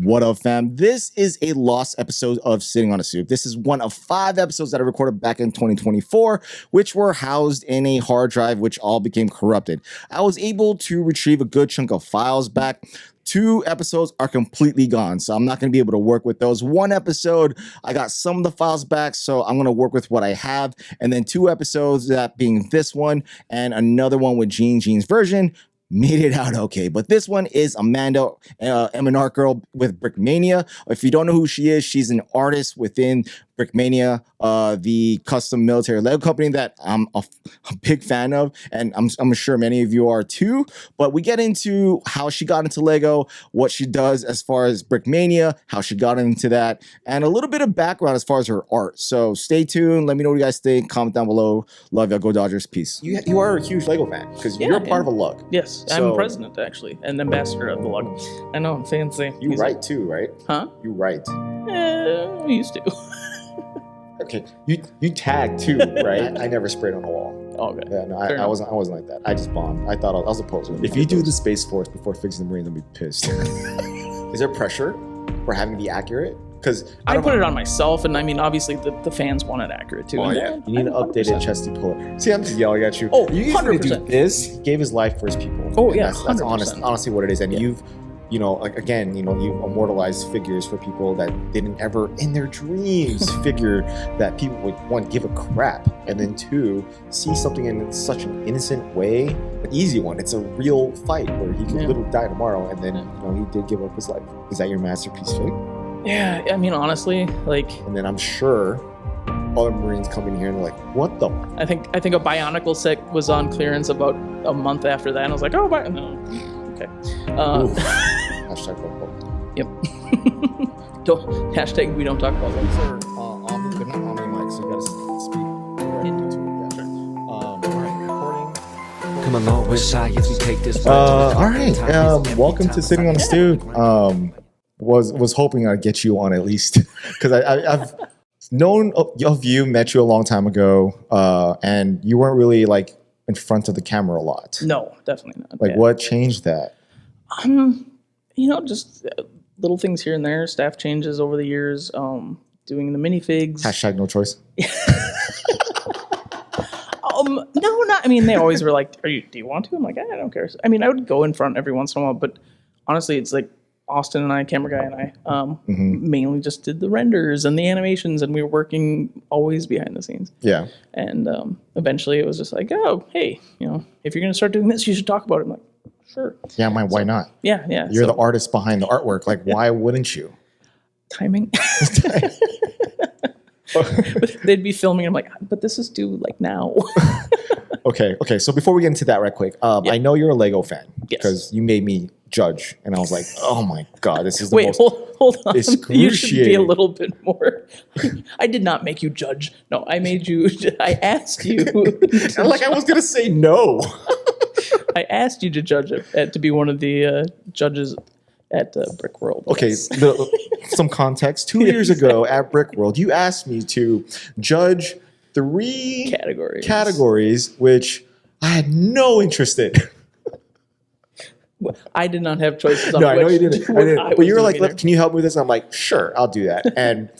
What up, fam? This is a lost episode of Sitting on a Stoop. This is one of 5 episodes that I recorded back in 2024, which were housed in a hard drive, which all became corrupted. I was able to retrieve a good chunk of files back. 2 episodes are completely gone, so I'm not going to be able to work with those. 1 episode, I got some of the files back, so I'm going to work with what I have. And then 2 episodes, that being this one and another one with Jean's version, made it out okay. But this one is Amanda, MNARTgirl with Brickmania. If you don't know who she is, she's an artist within Brickmania, the custom military Lego company that I'm a big fan of, and I'm sure many of you are too. But we get into how she got into Lego, what she does as far as Brickmania, how she got into that, and a little bit of background as far as her art. So stay tuned. Let me know what you guys think. Comment down below. Love you. Go Dodgers. Peace. You are a huge Lego fan because you're a part of a lug. Yes, so, I'm president actually, and ambassador of the lug. I know, I'm fancy. You write too, right? Huh? You write. I used to. Okay, you tag too, right? I never sprayed on the wall. Oh, okay. Yeah, no, I wasn't like that. I just bombed. I thought I was a poser. If you do the Space Force before fixing the Marines, I'll be pissed. Is there pressure for having to be accurate? Because I put it on myself, and I mean, obviously the fans want it accurate too. Oh yeah, you need an updated chesty puller. See, I'm just yelling at you. Oh, you 100%. Do this. He gave his life for his people. Oh yeah, that's honestly what it is. And you've you've immortalized figures for people that didn't ever in their dreams figure that people would, 1, give a crap, and then 2, see something in such an innocent way, an easy one. It's a real fight where he could literally die tomorrow, and then he did give up his life. Is that your masterpiece fig? Yeah, I mean, honestly, like. And then I'm sure other Marines come in here and they're like, "What the?" I think a Bionicle set was on clearance about a month after that, and I was like, "Oh, no, okay." Hashtag don't. Yep. Hashtag we don't talk about that. They're not on the mic, so you gotta speak directly to it. Yeah. All right, recording. Come along with shy if you take this. All right. Welcome to Sitting on a Stoop. Was hoping I'd get you on at least because I've known of you, met you a long time ago, and you weren't really like in front of the camera a lot. No, definitely not. Like, what changed that? Just little things here and there. Staff changes over the years. Doing the minifigs. Hashtag no choice. No, not. I mean, they always were like, do you want to?" I'm like, I don't care. I mean, I would go in front every once in a while, but honestly, it's like Austin and I, camera guy and I, mainly just did the renders and the animations, and we were working always behind the scenes. Yeah. And eventually, it was just like, oh, hey, if you're gonna start doing this, you should talk about it. I'm like, sure. Yeah, why not? Yeah. You're the artist behind the artwork. Like, why wouldn't you? Timing. But they'd be filming, and I'm like, but this is due like now. Okay. So before we get into that right quick, I know you're a Lego fan because you made me judge, and I was like, oh my God, this is the most hold on. excruciating. You should be a little bit more. I did not make you judge. No, I made you. I asked you. Like I was gonna say no. I asked you to judge it, to be one of the judges at Brick World. Okay, some context. 2 years ago at Brick World, you asked me to judge 3 categories, which I had no interest in. I did not have choices on I know you didn't. But you were like, "Can you help me with this?" And I'm like, "Sure, I'll do that." And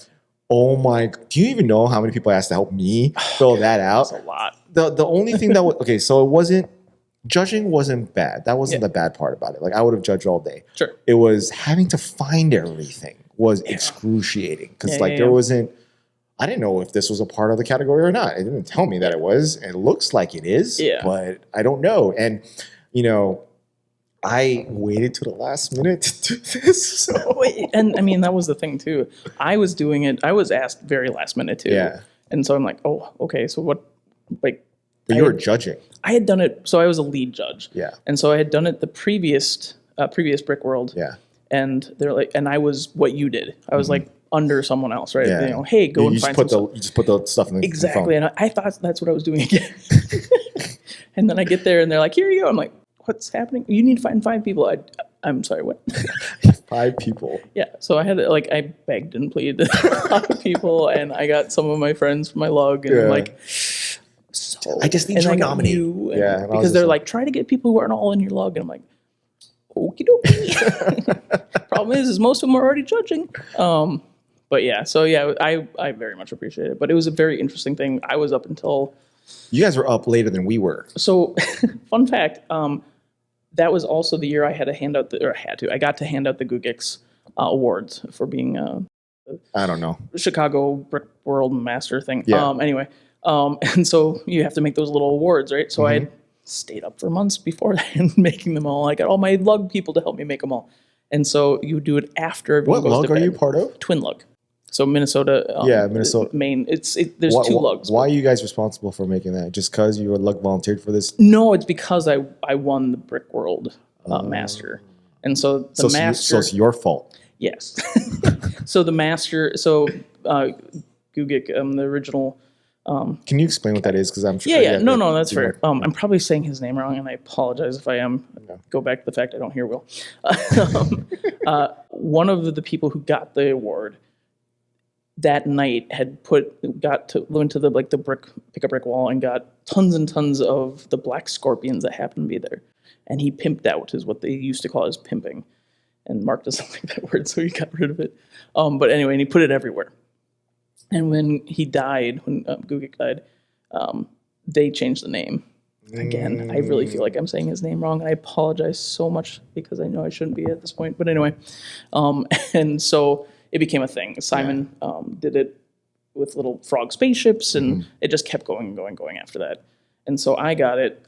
oh my, do you even know how many people asked to help me fill that out? That's a lot. The only thing that was so it wasn't. Judging wasn't bad. That wasn't the bad part about it. Like I would have judged all day. Sure. It was having to find everything was excruciating because there wasn't. I didn't know if this was a part of the category or not. It didn't tell me that it was. It looks like it is, but I don't know. And I waited to the last minute to do this. So. And I mean, that was the thing too. I was doing it. I was asked very last minute too. Yeah. And so I'm like, oh, okay. So what? Like. But you were judging. I had done it, so I was a lead judge. Yeah. And so I had done it the previous Brick World. Yeah. And they're like, and I was what you did. I was like under someone else, right? Yeah. Hey, go and find some. You just put the stuff in the exactly. And I thought that's what I was doing again. And then I get there, and they're like, "Here you go." I'm like, "What's happening? You need to find 5 people." I'm sorry, what? 5 people. Yeah. So I had I begged and pleaded a lot of people, and I got some of my friends from my lug, and I'm like. So, I just need your nominee. Because they're like, try to get people who aren't all in your lug. And I'm like, okie dokie. Problem is most of them are already judging. But yeah, so yeah, I very much appreciate it. But it was a very interesting thing. I was up until... You guys were up later than we were. So, fun fact, that was also the year I had to hand out I got to hand out the Gugix awards for being I don't know. Chicago Brick World Master thing. Yeah. Anyway, and so you have to make those little awards, right? So I stayed up for months before that making them all. I got all my lug people to help me make them all. And so you do it after everyone What goes lug to are bed. you part of? Twin lug. So Minnesota. Minnesota. Maine. There's two lugs. Why are you guys responsible for making that? Just because you were lug volunteered for this? No, it's because I won the Brick World Master. And so the Master. So it's your fault. Yes. So the Master, Gugik, the original. Can you explain what that is? Because I'm sure. Yeah. No, that's fair. I'm probably saying his name wrong, and I apologize if I am. Okay. Go back to the fact I don't hear Will. One of the people who got the award that night went to the pick a brick wall and got tons and tons of the black scorpions that happened to be there, and he pimped out is what they used to call as pimping, and Mark doesn't like that word, so he got rid of it. But anyway, and he put it everywhere. And when he died, when Gugik died, they changed the name. Again, I really feel like I'm saying his name wrong. I apologize so much because I know I shouldn't be at this point. But anyway, and so it became a thing. Simon did it with little frog spaceships, and it just kept going and going and going after that. And so I got it.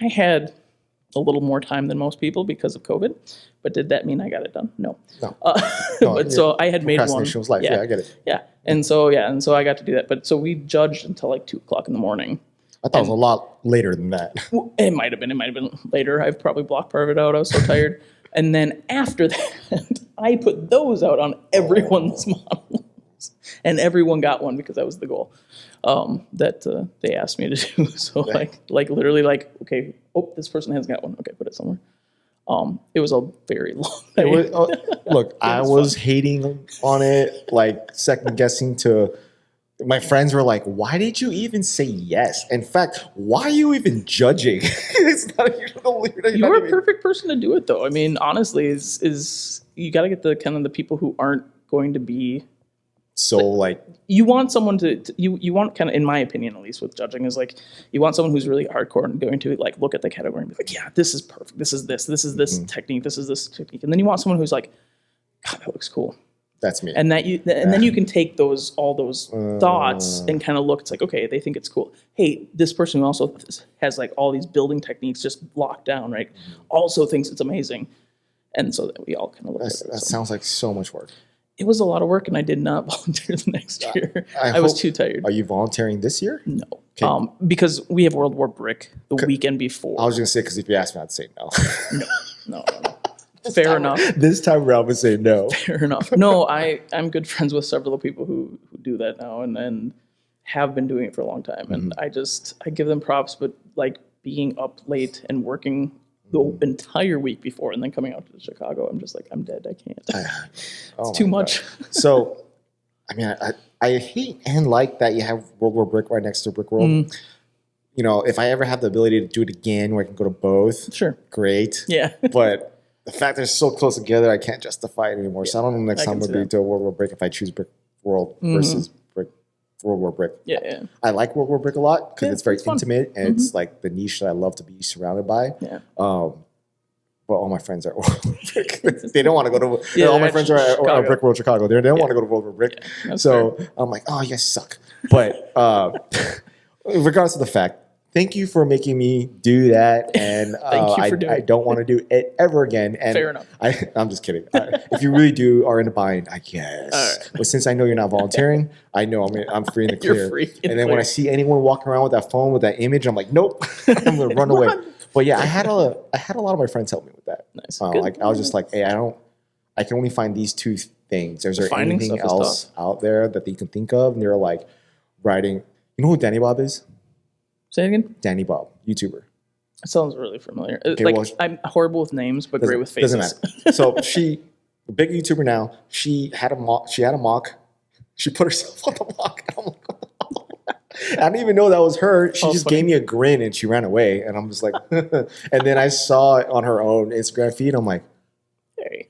I had a little more time than most people because of COVID, but did that mean I got it done? No. But so I had made one. Procrastination was life. Yeah, I get it. Yeah, and so I got to do that. But so we judged until like 2:00 in the morning. I thought it was a lot later than that. It might have been. It might have been later. I've probably blocked part of it out. I was so tired. And then after that, I put those out on everyone's models, and everyone got one because that was the goal that they asked me to do. So like literally okay, this person hasn't got one. Okay, put it somewhere. It was a very long day. Look, I was hating on it, like second guessing to. My friends were like, "Why did you even say yes? In fact, why are you even judging?" It's not You're a perfect person to do it, though. I mean, honestly, is you got to get the people who aren't going to be so like. You want someone you want kind of, in my opinion, at least with judging, is like you want someone who's really hardcore and going to like look at the category and be like, "Yeah, this is perfect. This is this technique. This is this technique." And then you want someone who's like, "God, that looks cool." That's me. And then you can take all those thoughts and kind of look. It's like, okay, they think it's cool. Hey, this person who also has like all these building techniques just locked down, right? Also thinks it's amazing, and so that we all kind of look at it. That sounds like so much work. It was a lot of work, and I did not volunteer the next year. I was too tired. Are you volunteering this year? No, okay. Because we have World War Brick the weekend before. I was going to say because if you asked me, I'd say no. No. Fair enough. This time around, I would say no. Fair enough. No, I'm good friends with several people who do that now and have been doing it for a long time. And I give them props, but like being up late and working the entire week before and then coming out to Chicago, I'm just like, I'm dead. I can't. It's too much. So, I mean, I hate and like that you have World War Brick right next to Brick World. You know, if I ever have the ability to do it again where I can go to both, sure, great. Yeah. But the fact they're so close together, I can't justify it anymore. So I don't know next time would be to a World War Brick if I choose Brick World versus World War Brick. Yeah. I like World War Brick a lot because it's very fun. intimate and it's like the niche that I love to be surrounded by. Yeah. But all my friends are at World War Brick. They don't want to go to. Yeah, all my friends are at Brick World Chicago. They don't want to go to World War Brick. Yeah, so fair. I'm like, oh, you guys suck. But regardless of the fact, thank you for making me do that, and Thank you for doing I don't want to do it ever again. And Fair enough. I'm just kidding. If you really are into buying, I guess. All right. But since I know you're not volunteering, I know I'm free in the clear. You're free in and then clear. when I see anyone walking around with that phone with that image, I'm like, nope, I'm gonna run away. But yeah, I had a lot of my friends help me with that. Nice. Like I was just like, hey, I can only find these two things. Is there Finding anything stuff is else out there that you can think of? And they're like writing. You know who Danny Bob is? Say it again. Danny Bob, YouTuber. It sounds really familiar. Okay, like well, I'm horrible with names, but great with faces. Doesn't matter. So she, a big YouTuber now. She had a mock. She put herself on the mock. And I'm like, didn't even know that was her. She just funny. gave me a grin and she ran away. And I'm just like, and then I saw it on her own Instagram feed. I'm like, Hey.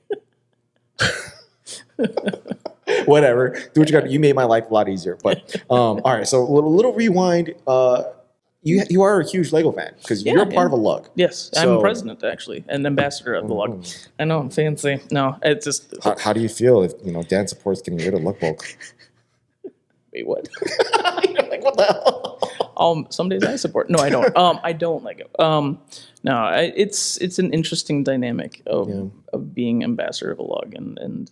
whatever. Do what you got to. You made my life a lot easier. But all right. So a little rewind. You are a huge Lego fan because you're a part of a lug. Yes, So- I'm president actually and ambassador of the lug. I know I'm fancy. No, it's just How do you feel if Dan supports getting rid of lug bulk? wait, what? You're like, what the hell? Some days I support. No, I don't. I don't like it. No, it's an interesting dynamic of being ambassador of a lug, and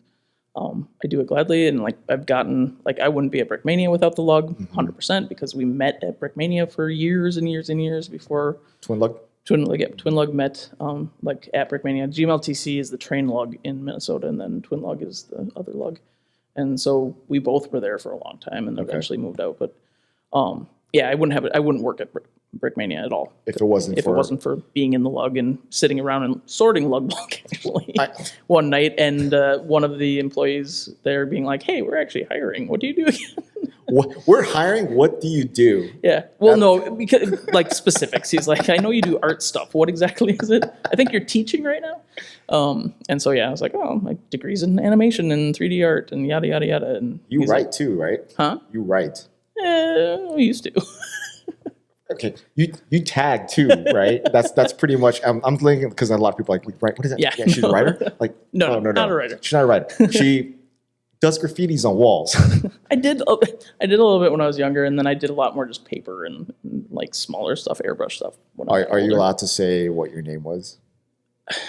I do it gladly. And like I've gotten I wouldn't be at Brickmania without the lug, 100%, because we met at Brickmania for years and years and years before Twin lug. Twin Lug met at Brickmania. GMLTC is the train lug in Minnesota, and then Twin Lug is the other lug. And so we both were there for a long time, and eventually moved out. But I wouldn't have it. I wouldn't work at Brickmania at all If it wasn't for being in the lug and sitting around and sorting lug bulk. Actually, one night, and one of the employees there being like, "Hey, we're actually hiring. What do you do again?" We're hiring. What do you do? Yeah. Well, no, because specifics. He's like, I know you do art stuff. What exactly is it? I think you're teaching right now. And so I was like, oh, my degree's in animation and 3D art and yada yada yada. And You write too, right? Huh? You write. We used to. Okay, you tag too, right? That's pretty much. I'm thinking because a lot of people are like, wait, right? What is that? Yeah, she's a writer. Like, No, oh, not a writer. She's not a writer. She does graffitis on walls. I did a little bit when I was younger, and then I did a lot more just paper and like smaller stuff, airbrush stuff. Are you allowed to say what your name was?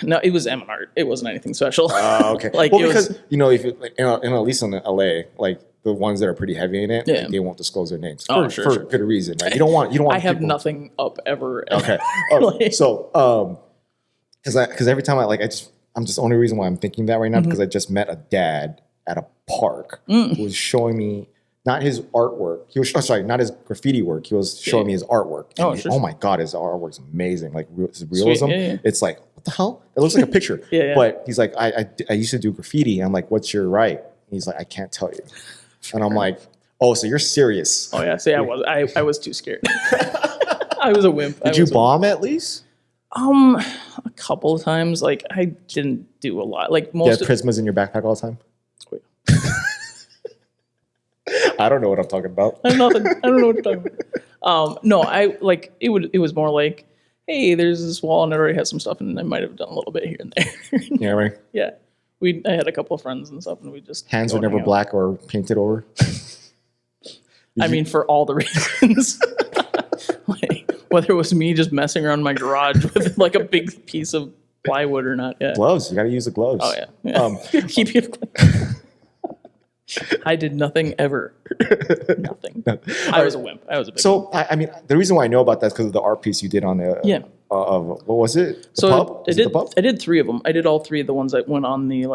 No, it was MNART. It wasn't anything special. Oh, okay. Like, well, it because was, if at least in LA, like the ones that are pretty heavy in it, like, they won't disclose their names for good reason. Right? You don't want. I have people... nothing up ever. Okay. So because every time I'm just the only reason why I'm thinking that right now because I just met a dad at a park who was showing me not his artwork. He was not his graffiti work. He was showing me his artwork. Oh my god, his artwork's amazing. Like his realism. It's like, what the hell? It looks like a picture. But he's like, I used to do graffiti. I'm like, what's your right? And he's like, I can't tell you. And I'm like, oh, so you're serious? Oh yeah. See, I was too scared. I was a wimp. Did you bomb at least? A couple of times. Like I didn't do a lot. Like most. You had Prismas in your backpack all the time. I don't know what I'm talking about. I don't know what you're talking about. No, it was more like, hey, there's this wall and it already has some stuff, and I might have done a little bit here and there. Yeah, right. Yeah, I had a couple of friends and stuff, and we just hands were never black or painted over. I mean, for all the reasons, like whether it was me just messing around my garage with like a big piece of plywood or not. Yeah, gloves. You got to use the gloves. Oh yeah. Keep it clean. I did nothing ever. Nothing. I was a wimp. I was a big So, I mean, the reason why I know about that is because of the art piece you did on the what was it? The pub? I did 3 of them. I did all 3 of the ones that went on the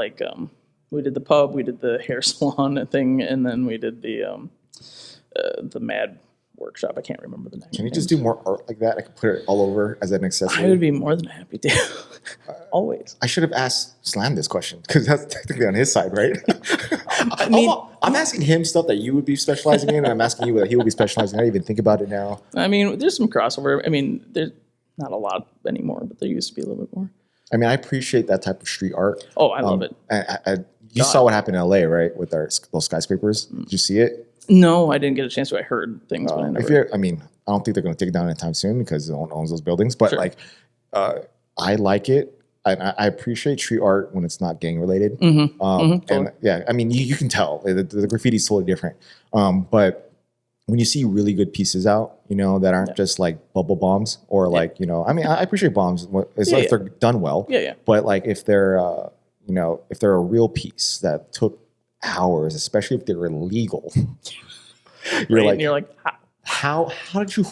we did the pub, we did the hair salon thing, and then we did the Mad workshop. I can't remember the name. Can you just do more art like that? I could put it all over as an accessory. I would be more than happy to. Always. I should have asked Slam this question because that's technically on his side, right? I mean, I'm asking him stuff that you would be specializing in, and I'm asking you what he would be specializing in. I didn't even think about it now. I mean, there's some crossover. I mean, there's not a lot anymore, but there used to be a little bit more. I mean, I appreciate that type of street art. Oh, I love it. You saw what happened in LA, right? With those skyscrapers. Did you see it? No, I didn't get a chance to. I heard things, but I never. I don't think they're going to take it down anytime soon because no one owns those buildings. But I like it. I appreciate street art when it's not gang related. And yeah, I mean, you can tell the graffiti is totally different. But when you see really good pieces out, that aren't just like bubble bombs or I mean, I appreciate bombs as long as they're done well. Yeah. But like if they're if they're a real piece that took hours, especially if they're illegal, you're like, how did you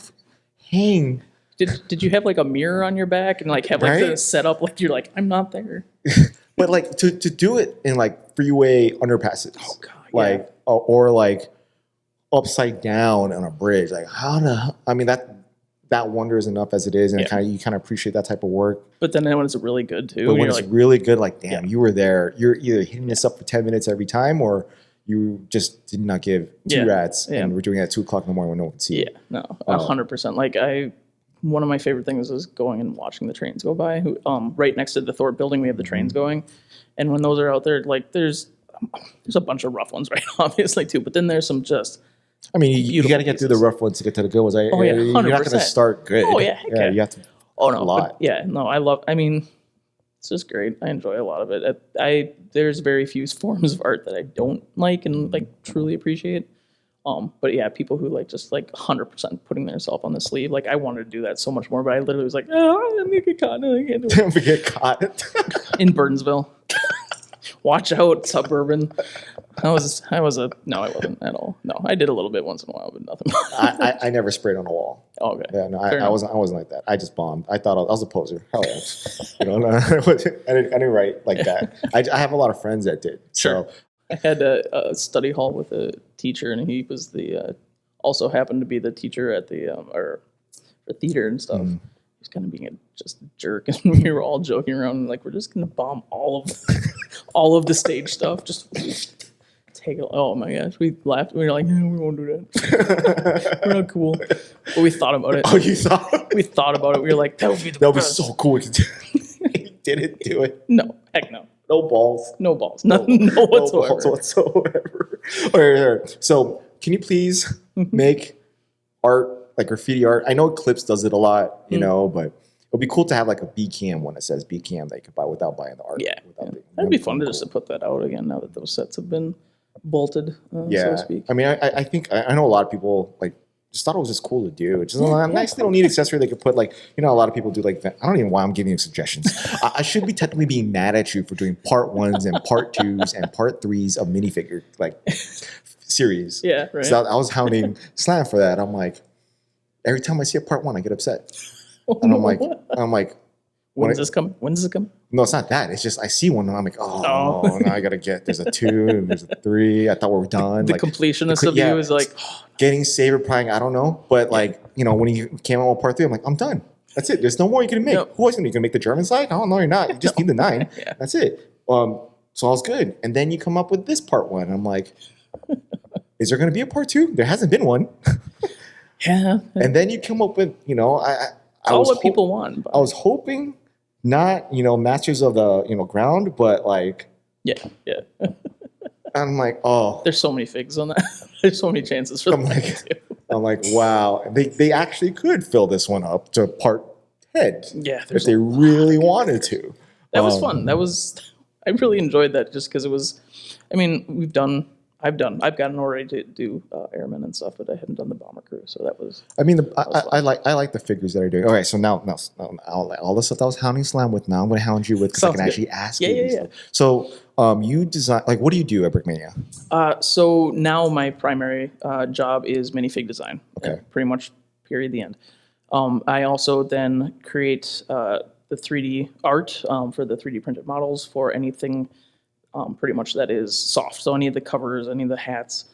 hang? Did you have like a mirror on your back and like have like the setup like you're like, I'm not there? But like to do it in like freeway underpasses, or like upside down on a bridge, like I mean that wonder is enough as it is, and you kind of appreciate that type of work. But then when it's really good too, but when it's really good, like damn, you were there. You're either hitting this up for 10 minutes every time, or you just did not give two rats, and we're doing it at 2:00 in the morning when no one can see. Yeah, no, 100%. Like one of my favorite things is going and watching the trains go by. Right next to the Thorpe building, we have the trains going, and when those are out there, like there's a bunch of rough ones, right? Obviously too, but then there's some just. I mean, you got to get through the rough ones to get to the good ones. Oh yeah, 100%. You're not going to start good. Oh yeah, yeah. You have to. Oh no, a lot. I mean, it's just great. I enjoy a lot of it. There's very few forms of art that I don't like and like truly appreciate. But yeah, people who like just like 100% putting themselves on the sleeve. Like I wanted to do that so much more, but I literally was like, oh, I'm gonna get caught. I can't do it. Get caught In Burnsville. Watch out, suburban. I wasn't at all. No, I did a little bit once in a while, but nothing. I never sprayed on a wall. Oh, okay. Yeah, no, I wasn't like that. I just bombed. I thought I was a poser. Hell yeah. I didn't write like that. I have a lot of friends that did. Sure. So I had a study hall with a teacher, and he was also happened to be the teacher at the or theater and stuff. He was kind of being just a jerk, and we were all joking around, and like we're just gonna bomb all of the stage stuff. Just take it. Oh my gosh, we laughed. We were like, yeah, we won't do that. We're not cool. But we thought about it. Oh, you thought? We thought about it. We were like, that would be be so cool. He didn't do it. No, heck no. No balls. No balls. No whatsoever. Balls whatsoever. All right. So, can you please make art, like graffiti art? I know Clips does it a lot, you know, but it would be cool to have like a BCam one that says BCam that you could buy without buying the art. Yeah. That'd be fun to just to put that out again now that those sets have been bolted, so to speak. I mean, I think I know a lot of people like just thought it was just cool to do. It's just a nice little neat accessory they could put, like, you know, a lot of people do like that. I don't even know why I'm giving you suggestions. I should be technically being mad at you for doing part 1s and part 2s and part 3s of minifigure like series. Yeah, right. So I was hounding Slam for that. I'm like, every time I see a part 1, I get upset. And I'm like, when's this come? When does it come? No, it's not that. It's just I see one and I'm like, now I gotta get. There's a 2 and there's a 3. I thought we were done. The completionist of you is like getting saber prying. I don't know, but like, you know, when you came out with part 3, I'm like, I'm done. That's it. There's no more you can make. No. Who else you can make the German side? Oh no, you're not. You just need the 9. Yeah. That's it. So I was good. And then you come up with this part 1. I'm like, is there gonna be a part 2? There hasn't been one. Yeah. And then you come up with, you know, I all was what people want. I was hoping not, you know, Masters of the, you know, Ground, but like, yeah. I'm like, oh, there's so many figs on that. There's so many chances for them. I'm like, wow, they actually could fill this one up to part 10. Yeah, if they really wanted to. That was fun. I really enjoyed that just because it was. I mean, I've gotten already to do airmen and stuff, but I hadn't done the bomber crew, so that was. I mean, I like the figures that are doing. Okay, so now all the stuff that I was hounding Slam with, now I'm going to hound you with because I can actually ask you. Yeah. So you design, like, what do you do at Brickmania? So now my primary job is minifig design. Okay. Pretty much. Period. The end. I also then create the 3D art for the 3D printed models for anything. Pretty much that is soft. So any of the covers, any of the hats,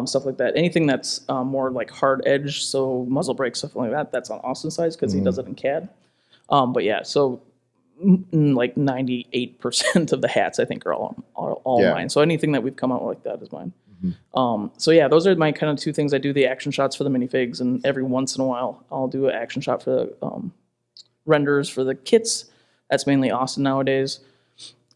stuff like that. Anything that's more like hard edge, so muzzle brake, stuff like that, that's on Austin's side because he does it in CAD. But yeah, so like 98% of the hats I think are all mine. So anything that we've come out with like that is mine. So yeah, those are my kind of 2 things. I do the action shots for the minifigs, and every once in a while I'll do an action shot for the renders for the kits. That's mainly Austin nowadays.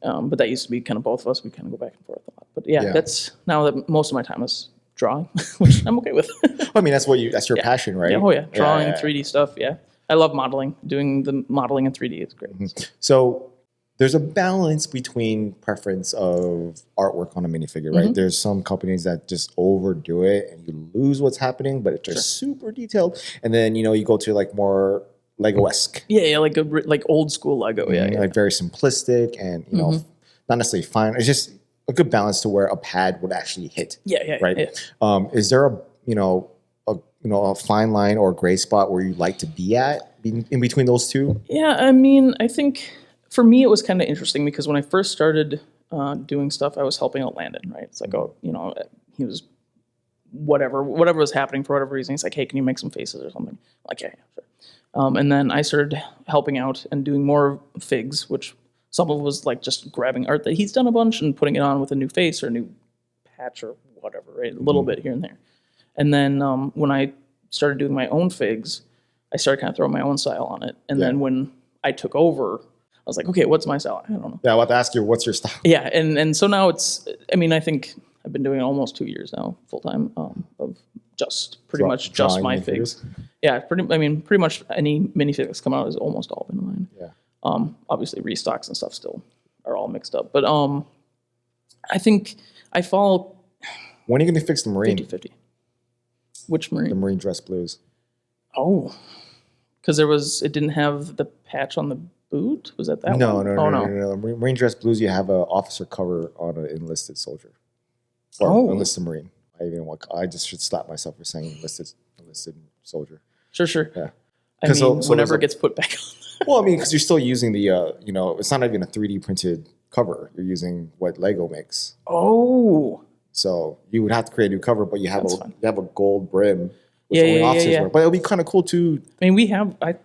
But that used to be kind of both of us. We kind of go back and forth a lot. But yeah, that's now that most of my time is drawing, which I'm okay with. I mean, that's your passion, right? Yeah, drawing, 3D stuff. Yeah, I love modeling. Doing the modeling in 3D is great. So there's a balance between preference of artwork on a minifigure, right? There's some companies that just overdo it and you lose what's happening, but it's just super detailed. And then, you know, you go to like more Lego-esque. Yeah, like old school Lego. Yeah, like very simplistic and, you know, not necessarily fine. It's just a good balance to where a pad would actually hit. Yeah. Right. Yeah. Is there a fine line or a gray spot where you like to be at in between those two? Yeah, I mean, I think for me it was kind of interesting because when I first started doing stuff, I was helping out Landon. Right. It's like, he was whatever was happening for whatever reason. He's like, hey, can you make some faces or something? I'm like, yeah, sure. And then I started helping out and doing more figs, which some of it was like just grabbing art that he's done a bunch and putting it on with a new face or a new patch or whatever, right? A little bit here and there. And then when I started doing my own figs, I started kind of throwing my own style on it. And then when I took over, I was like, okay, what's my style? I don't know. Yeah, I want to ask you, what's your style? Yeah, and so now it's, I mean, I think I've been doing it almost 2 years now, full time, of just pretty much just my figs. Yeah, pretty much any minifig that's come out has almost all been mine. Yeah. Obviously restocks and stuff still are all mixed up, but I think I follow. When are you going to fix the Marine? 50-50. Which Marine? The Marine dress blues. Oh, because it didn't have the patch on the boot. Was that one? No. Marine dress blues. You have an officer cover on an enlisted soldier. Or enlisted Marine. I just should stop myself for saying enlisted soldier. Sure. Yeah. I mean, whenever it gets put back on. Well, I mean, because you're still using the, it's not even a 3D printed cover. You're using what Lego makes. Oh. So you would have to create a new cover, but you have a gold brim. Which only officers wear. But it'll be kind of cool too. I mean, I'm pretty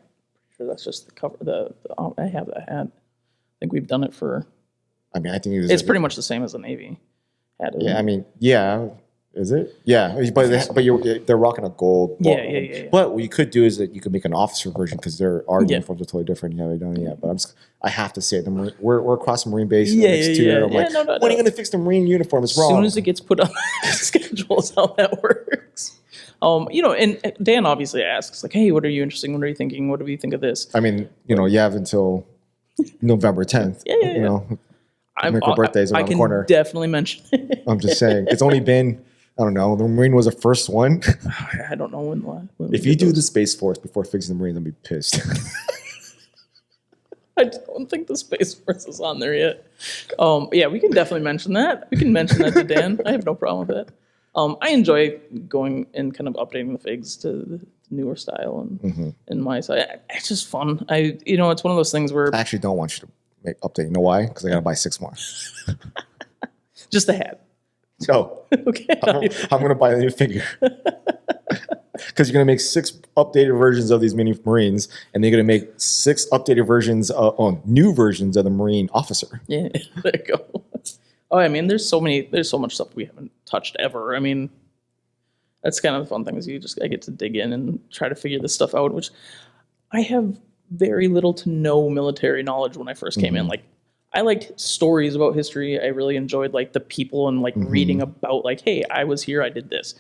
sure that's just the cover. I have that hat. I think we've done it for. I mean, I think it's pretty much the same as the Navy hat. Yeah, I mean, yeah. Is it? Yeah, but they're rocking a gold. Yeah. But what you could do is that you could make an officer version because our uniforms are totally different. You haven't done it yet, but I have to say it. We're across the Marine base. Yeah. I'm like, when are you going to fix the Marine uniform? It's wrong. As soon as it gets put on the schedule is how that works. And Dan obviously asks like, hey, what are you interested in? What are you thinking? What do you think of this? I mean, you have until November 10th. Yeah. Her birthday's around the corner. I can definitely mention it. I'm just saying. It's only been, I don't know, the Marine was the first one. I don't know when if you do the Space Force before fixing the Marines, I'll be pissed. I don't think the Space Force is on there yet. Yeah, we can definitely mention that. We can mention that to Dan. I have no problem with that. I enjoy going and kind of updating the figs to the newer style and my side. It's just fun. It's one of those things where I actually don't want you to make update. You know why? Because I gotta buy 6 more. Just the hat. No. Okay. I'm gonna buy a new figure. Because you're gonna make 6 updated versions of these mini Marines, and they're gonna make 6 updated versions new versions of the Marine officer. Yeah, there you go. Oh, I mean, there's so much stuff we haven't touched ever. I mean, that's kind of the fun thing is I get to dig in and try to figure this stuff out, which I have very little to no military knowledge when I first came in. Like, I liked stories about history. I really enjoyed like the people and like reading about like, hey, I was here, I did this.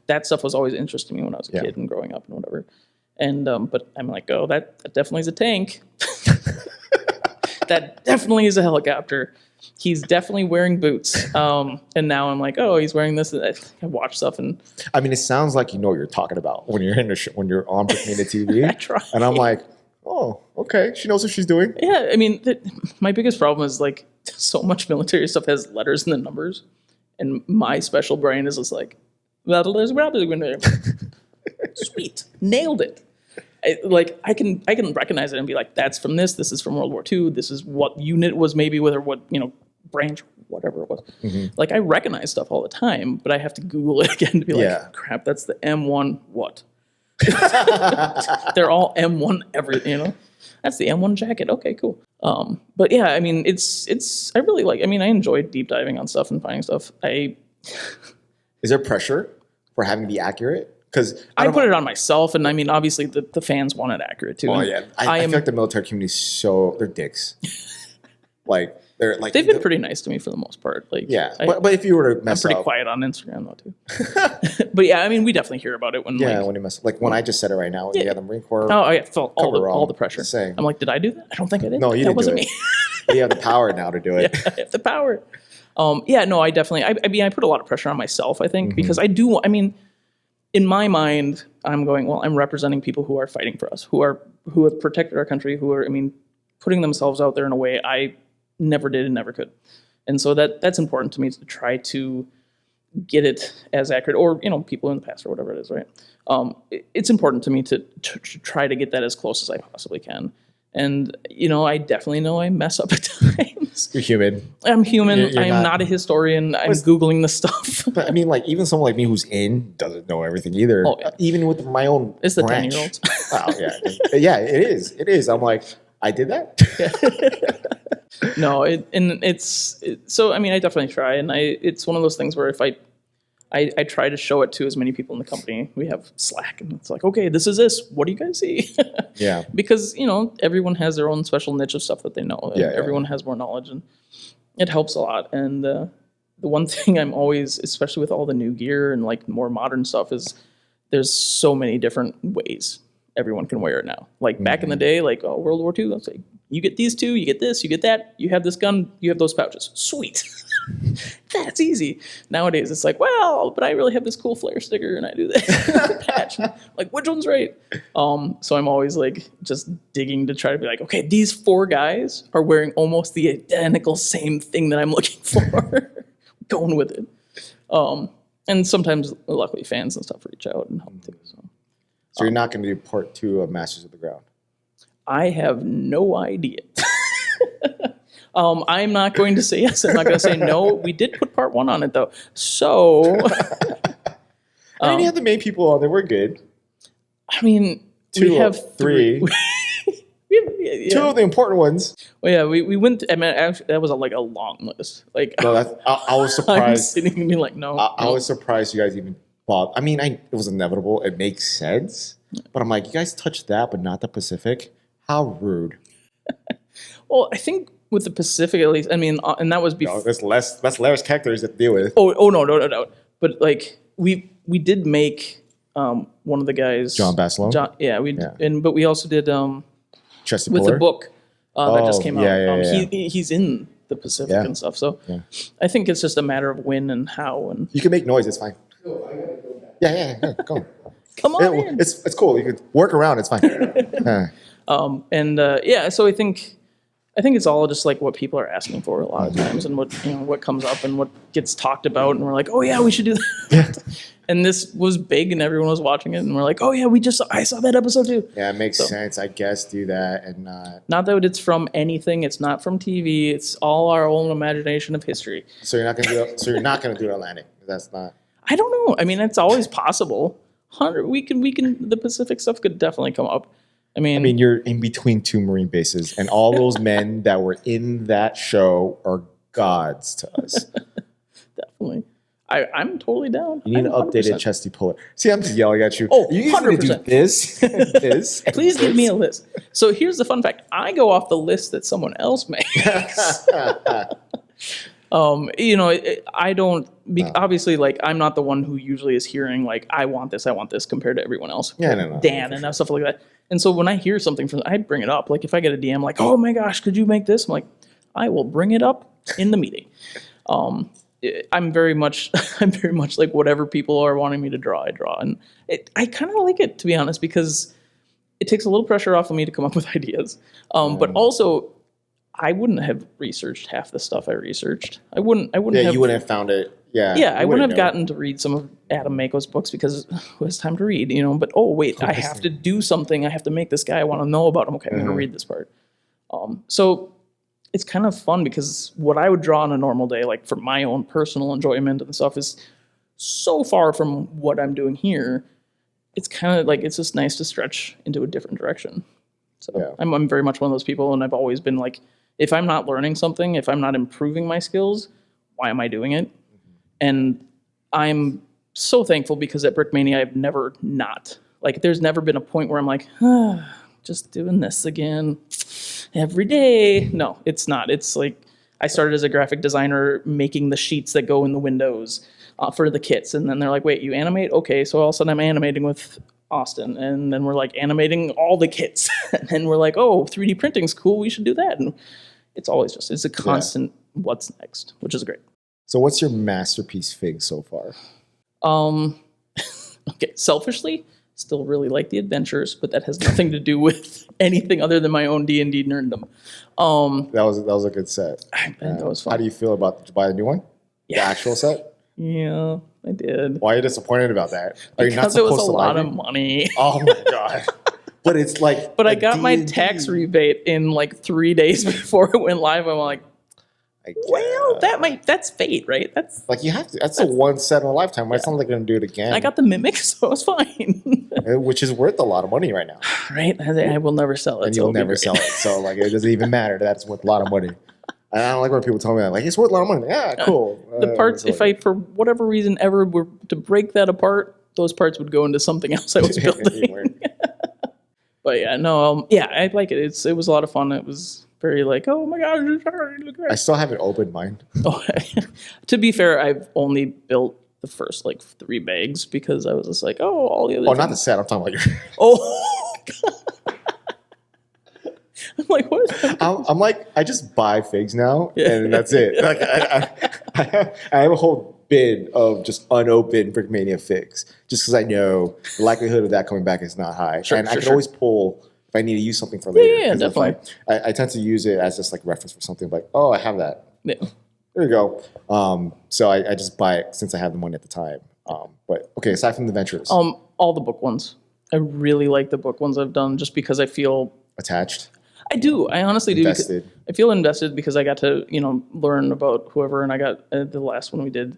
That stuff was always interesting to me when I was a kid and growing up and whatever. And but I'm like, oh, that definitely is a tank. That definitely is a helicopter. He's definitely wearing boots. And now I'm like, oh, he's wearing this. I watch stuff and I mean, it sounds like you know what you're talking about when you're when you're on Brickmania TV. I try. And I'm like, oh, okay, she knows what she's doing. Yeah, I mean, my biggest problem is like so much military stuff has letters and the numbers, and my special brain is just like, sweet, nailed it. I can recognize it and be like, that's from this. This is from World War II. This is what unit was maybe with, or what branch, whatever it was. Like I recognize stuff all the time, but I have to Google it again to be like, crap, that's the M1 what? They're all M1 everything, That's the M1 jacket. Okay, cool. But yeah, I mean, I really like. I mean, I enjoy deep diving on stuff and finding stuff. Is there pressure for having to be accurate? Because I put it on myself, and I mean, obviously the fans want it accurate too. Oh yeah, I feel like the military community they're dicks. They've been pretty nice to me for the most part. Like but if you were to mess I'm pretty up, quiet on Instagram though too. But yeah, I mean, we definitely hear about it when when you mess up. Like when I just said it right now, the Marine Corps. Oh, I felt all the pressure. I'm like, did I do that? I don't think I did. No, you didn't. That wasn't me. You have the power now to do it. Yeah, I have the power. I definitely. I mean, I put a lot of pressure on myself. I think because I do. I mean, in my mind, I'm going. Well, I'm representing people who are fighting for us, who have protected our country, who are, I mean, putting themselves out there in a way I never did and never could. And so that's important to me to try to get it as accurate, or people in the past or whatever it is, right? It's important to me to try to get that as close as I possibly can. And I definitely know I mess up at times. You're human. I'm human. I'm not a historian. I'm Googling the stuff. But I mean, like, even someone like me who's doesn't know everything either. Oh, yeah. Even with my own It's the branch. 10-year-olds. Wow, yeah. Yeah, it is. I'm like, I did that? No, so I mean, I definitely try, and it's one of those things where if I try to show it to as many people in the company. We have Slack, and it's like, okay, this is this. What do you guys see? Yeah. Because everyone has their own special niche of stuff that they know. Yeah, everyone has more knowledge, and it helps a lot. And the one thing I'm always, especially with all the new gear and like more modern stuff, is there's so many different ways everyone can wear it now. Like back in the day, like World War II, let's say you get these two, you get this, you get that, you have this gun, you have those pouches. Sweet. That's easy. Nowadays, it's like, well, but I really have this cool flare sticker and I do this patch. Like, which one's right? So I'm always like just digging to try to be like, okay, these 4 guys are wearing almost the identical same thing that I'm looking for. Going with it. And sometimes, luckily, fans and stuff reach out and help too. So you're not going to do part 2 of Masters of the Ground? I have no idea. I'm not going to say yes. I'm not going to say no. We did put part 1 on it, though. So. Any of the main people on there were good. I mean, 2 we have 3. Yeah. 2 of the important ones. Well, yeah, we went. I mean, actually, that was like a long list. Like, No, I was I'm surprised. sitting and being like, no. I no. was surprised you guys even bought. I mean, it was inevitable. It makes sense. But I'm like, you guys touched that, but not the Pacific? How rude. Well, I think with the Pacific, at least, I mean, and that was before. No, that's less characters to deal with. Oh no. But like we did make one of the guys, John Basilone? But we also did Chesty with Puller? the book that just came out. Yeah. He's in the Pacific and stuff. So I think it's just a matter of when and how. And You can make noise. It's fine. Yeah. Go on. come on in. It's cool. You could work around. It's fine. So I think it's all just like what people are asking for a lot of times, and what comes up and what gets talked about, and we're like, oh yeah, we should do that. Yeah. And this was big, and everyone was watching it, and we're like, oh yeah, I saw that episode too. Yeah, it makes sense. I guess do that and Not that it's from anything. It's not from TV. It's all our own imagination of history. So you're not gonna do it. So you're not gonna do Atlantic. That's not. I don't know. I mean, it's always possible. We can. The Pacific stuff could definitely come up. I mean, you're in between 2 Marine bases, and all those men that were in that show are gods to us. Definitely. I'm totally down. You need an updated Chesty Puller. See, I'm just yelling at you. Oh, you guys need to do 100%. this, this. and Please give this. me a list. So here's the fun fact. I go off the list that someone else makes. I don't, obviously, like, I'm not the one who usually is hearing, like, I want this compared to everyone else. Yeah, no. Dan and stuff like that. And so when I hear something from, I'd bring it up. Like, if I get a DM, like, oh my gosh, could you make this? I'm like, I will bring it up in the meeting. I'm very much like whatever people are wanting me to draw, I draw. And I kind of like it, to be honest, because it takes a little pressure off of me to come up with ideas. But also, I wouldn't have researched half the stuff I researched. I wouldn't have. You wouldn't have found it. Yeah, I wouldn't have gotten to read some of Adam Mako's books because it was time to read, But wait, I have to do something. I have to make this guy. I want to know about him. Okay, I'm going to read this part. So it's kind of fun because what I would draw on a normal day, like for my own personal enjoyment and stuff, is so far from what I'm doing here. It's kind of like it's just nice to stretch into a different direction. So I'm very much one of those people, and I've always been like, if I'm not learning something, if I'm not improving my skills, why am I doing it? And I'm so thankful because at Brickmania, I've never not. Like, there's never been a point where I'm like, just doing this again every day. No, it's not. It's like I started as a graphic designer making the sheets that go in the windows for the kits. And then they're like, wait, you animate? Okay, so all of a sudden I'm animating with Austin. And then we're like animating all the kits. And then we're like, oh, 3D printing's cool. We should do that. And it's always it's a constant what's next, which is great. So what's your masterpiece fig so far? Okay, selfishly, still really like the adventures, but that has nothing to do with anything other than my own D&D nerddom. That was a good set. That was fun. How do you feel about? Did you buy the new one? Yeah. The actual set? Yeah, I did. Why are you disappointed about that? Are you not Because it was supposed a to lot like of it? money. Oh my god! But it's like. But I a got my D&D. tax rebate in like 3 days before it went live. I'm like, well, that's fate, right? That's like you have to. That's a one set in a lifetime. It's not like they're gonna do it again. I got the mimic, so it's fine. Which is worth a lot of money right now. Right? I will never sell it. And so you'll it'll be never great. sell it. So like it doesn't even matter. That's worth a lot of money. And I don't like when people tell me that. Like, it's worth a lot of money. Yeah, cool. The parts, if I, for whatever reason, ever were to break that apart, those parts would go into something else I was building. But yeah, no, yeah, I like it. It was a lot of fun. It was very like, oh my gosh, look I still haven't opened mine. Oh, to be fair, I've only built the first like 3 bags because I was just like, oh, all the other. Oh, not the set. I'm talking about your. Oh. I'm like, what? I'm like, I just buy figs now, and that's it. Like, I have a whole bin of just unopened Brickmania figs, just because I know the likelihood of that coming back is not high, and I can always pull if I need to use something for later. Yeah, definitely. I tend to use it as just like reference for something, like, oh, I have that. Yeah. There you go. So I just buy it since I have the money at the time. But okay, aside from the ventures, all the book ones. I really like the book ones I've done, just because I feel attached. I do. I honestly invested. do. I feel invested because I got to, learn about whoever, and I got the last one we did.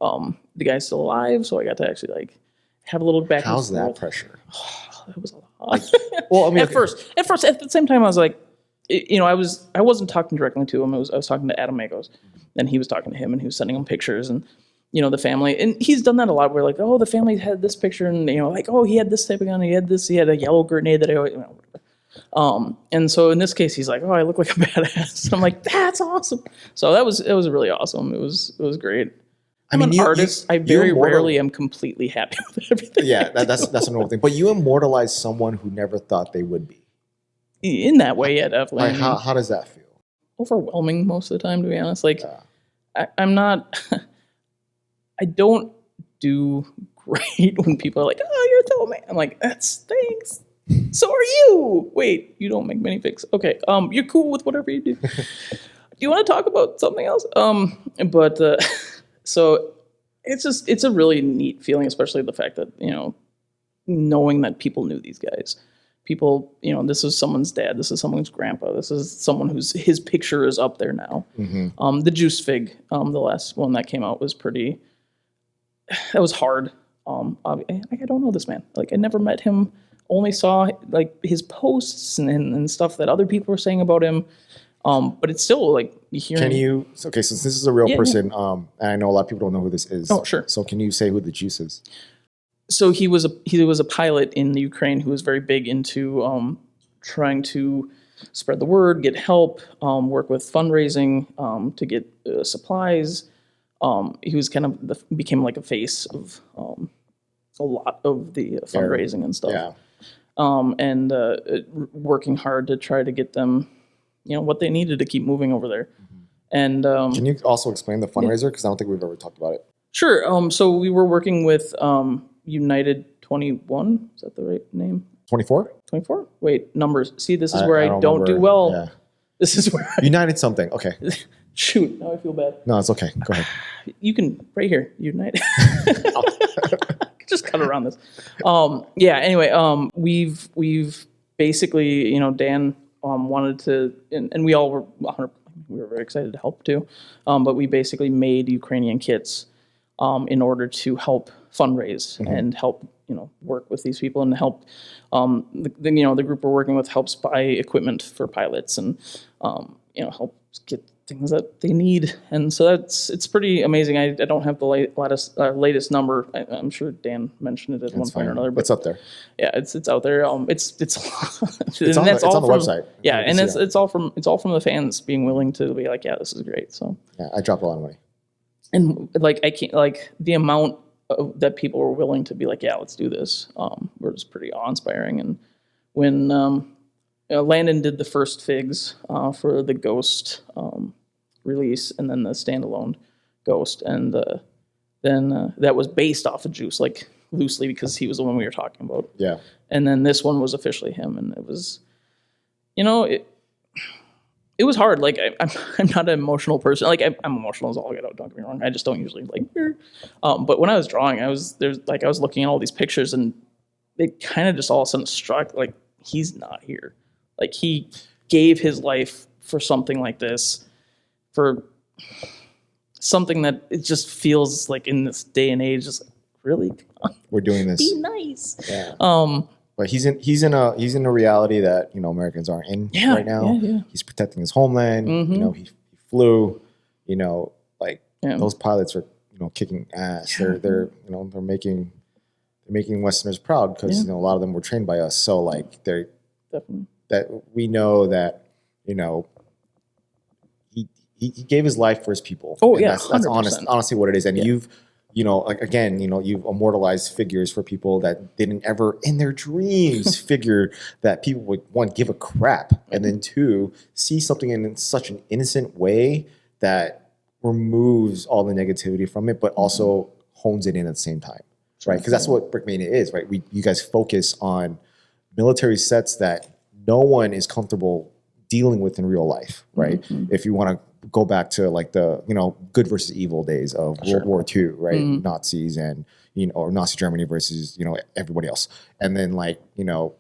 The guy's still alive, so I got to actually like have a little back. How's that pressure? It was a lot. Well, I mean, at first, at the same time, I was like, I wasn't talking directly to him. I was talking to Adam Magos, and he was talking to him, and he was sending him pictures, and the family, and he's done that a lot. Where like, oh, the family had this picture, and like, oh, he had this type of gun, he had a yellow grenade that I always, and so in this case, he's like, oh, I look like a badass. And I'm like, that's awesome. So it was really awesome. It was great. I'm an artist. I very rarely am completely happy with everything. Yeah, that's a normal thing. But you immortalize someone who never thought they would be. In that way, yeah, definitely. Like, how does that feel? Overwhelming most of the time, to be honest. Like, I'm not. I don't do great when people are like, "Oh, you're so man." I'm like, "That's thanks." So are you? Wait, you don't make minifigs? Okay. You're cool with whatever you do. Do you want to talk about something else? So it's a really neat feeling, especially the fact that, knowing that people knew these guys. People, this is someone's dad, this is someone's grandpa, this is someone his picture is up there now. Mm-hmm. The juice fig, the last one that came out was that was hard. I don't know this man. Like, I never met him, only saw like his posts and stuff that other people were saying about him. But it's still like hearing. Okay, since this is a real person, and I know a lot of people don't know who this is. Oh, sure. So can you say who the juice is? So he was a pilot in the Ukraine who was very big into trying to spread the word, get help, work with fundraising to get supplies. He was kind of became like a face of a lot of the fundraising and stuff. Yeah. And working hard to try to get them, what they needed to keep moving over there. Mm-hmm. And can you also explain the fundraiser? Because I don't think we've ever talked about it. Sure. So we were working with United 21. Is that the right name? 24? 24? Wait, numbers. See, this is where I don't do well. Yeah. This is where United something. Okay. Shoot, now I feel bad. No, it's okay. Go ahead. You can right here, United. Just cut around this. Yeah. Anyway, we've basically, Dan wanted to, and we all were 100. We were very excited to help too. But we basically made Ukrainian kits in order to help fundraise and help, work with these people and help. The group we're working with helps buy equipment for pilots and help get things that they need, and so it's pretty amazing. I don't have the latest number. I'm sure Dan mentioned it at one point or another, but it's up there. Yeah, it's out there. It's on the website. Yeah, and it's all from the fans being willing to be like, yeah, this is great. So yeah, I dropped a lot of money, and like I can't the amount that people were willing to be like, yeah, let's do this. Was pretty awe-inspiring. And when Landon did the first figs for the Ghost release, and then the standalone Ghost, and then that was based off of Juice, like loosely, because he was the one we were talking about. Yeah. And then this one was officially him, and it was, it was hard. Like I'm not an emotional person. Like I'm emotional as all get out. Don't get me wrong. I just don't usually like. But when I was drawing, I was looking at all these pictures, and it kind of just all of a sudden struck like he's not here. Like he gave his life for something like this, for something that it just feels like in this day and age, just really we're doing this. Be nice. Yeah. But he's in a reality that Americans aren't in right now. Yeah. He's protecting his homeland. Mm-hmm. He flew, you know, like Yeah. those pilots are, you know, kicking ass. They're you know, they're making Westerners proud because you know, a lot of them were trained by us. So like they're Definitely. that we know that, you know, he gave his life for his people. Oh, And yeah, that's 100%. honestly what it is. And Yeah. you've, you know, like again, you know, you've immortalized figures for people that didn't ever in their dreams figure that people would, one, give a crap, and then two, see something in such an innocent way that removes all the negativity from it, but also hones it in at the same time, right? Because that's what Brickmania is, right? You guys focus on military sets that no one is comfortable dealing with in real life, right? If you want to go back to like the, you know, good versus evil days of World War II, right? Nazis and, you know, or Nazi Germany versus, you know, everybody else. And then like, you know,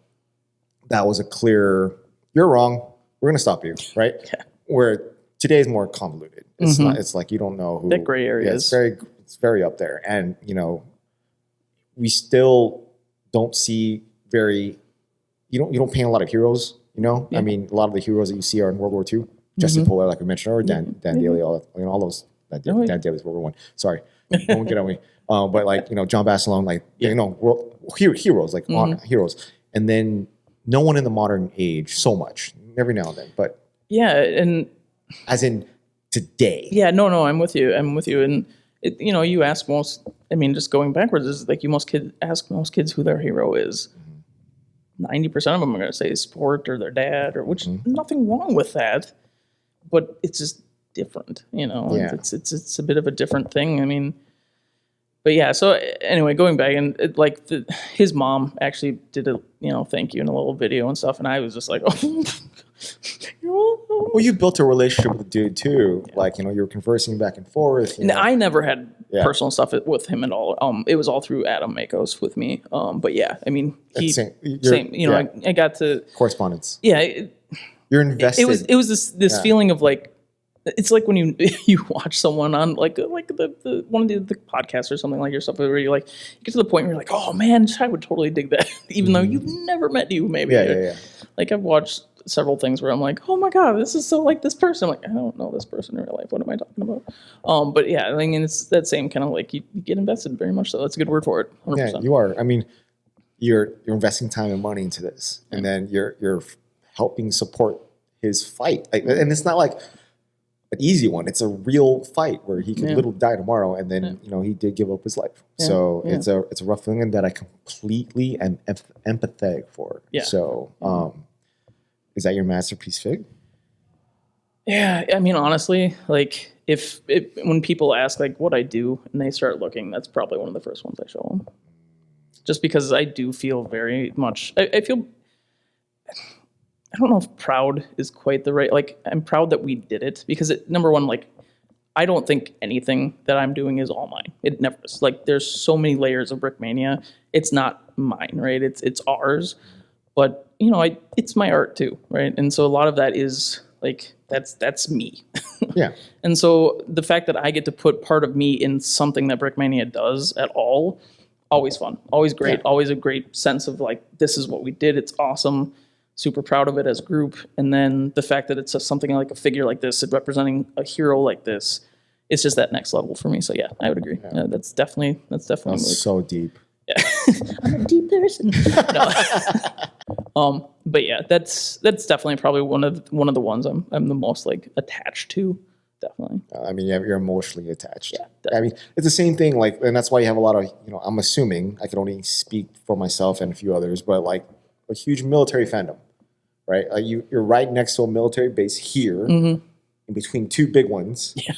that was a clear, you're wrong, we're going to stop you, right? Yeah. Where today is more convoluted. It's not, it's like you don't know who. That gray area it's very up there. And, you know, we still don't see you don't paint a lot of heroes, you know? I mean, a lot of the heroes that you see are in World War II. Jesse Poehler, like we mentioned, or Dan Daly, all those. Dan Daly's World War I. Sorry, don't get on me. But like, you know, John Basilone, like, you know, heroes, like heroes. And then no one in the modern age so much, every now and then. But Yeah, and as in today. yeah, no, I'm with you. And it, you know, you ask most. I mean, just going backwards is like ask most kids who their hero is. 90% of them are going to say sport or their dad, or which nothing wrong with that, but it's just different, you know. Yeah. It's a bit of a different thing. I mean, but yeah. So anyway, going back and his mom actually did a thank you in a little video and stuff, and I was just like, oh, you're welcome. Well, you built a relationship with the dude too. Yeah. Like, you know, you were conversing back and forth. You know. I never had personal stuff with him at all. It was all through Adam Makos with me. But yeah, I mean, same. You know, I got to correspondence. Yeah, you're invested. It was this feeling of like, it's like when you watch someone on like the one of the podcasts or something like yourself, where you're like, you get to the point where you're like, oh man, I would totally dig that, even though you've never met you, maybe. Yeah. Like I've watched several things where I'm like, oh my god, this is so like this person. I'm like, I don't know this person in real life. What am I talking about? But yeah, I mean, it's that same kind of like you get invested very much. So that's a good word for it. 100%. Yeah, you are. I mean, you're investing time and money into this, and then you're helping support his fight. Like, and it's not like an easy one. It's a real fight where he could literally die tomorrow, and then you know he did give up his life. Yeah. So it's a rough feeling that I completely am empathetic for. Yeah. So is that your masterpiece fig? Yeah, I mean, honestly, like if when people ask like what I do and they start looking, that's probably one of the first ones I show them. Just because I do feel very much, I feel, I don't know if proud is quite the right, like I'm proud that we did it because number one, like I don't think anything that I'm doing is all mine. It never is. Like there's so many layers of Brickmania. It's not mine, right? It's ours. But you know, it's my art too, right? And so a lot of that is like that's me. Yeah. And so the fact that I get to put part of me in something that Brickmania does at all, always fun, always great, always a great sense of like this is what we did. It's awesome. Super proud of it as a group. And then the fact that it's something like a figure like this, representing a hero like this, it's just that next level for me. So yeah, I would agree. Yeah, that's definitely so deep. Yeah. I'm a deep person. No. But yeah, that's definitely probably one of the ones I'm the most like attached to. Definitely. I mean, you're emotionally attached. Yeah, definitely. I mean, it's the same thing. Like, and that's why you have a lot of, you know, I'm assuming I can only speak for myself and a few others, but like a huge military fandom, right? Like you're right next to a military base here, in between two big ones. Yeah.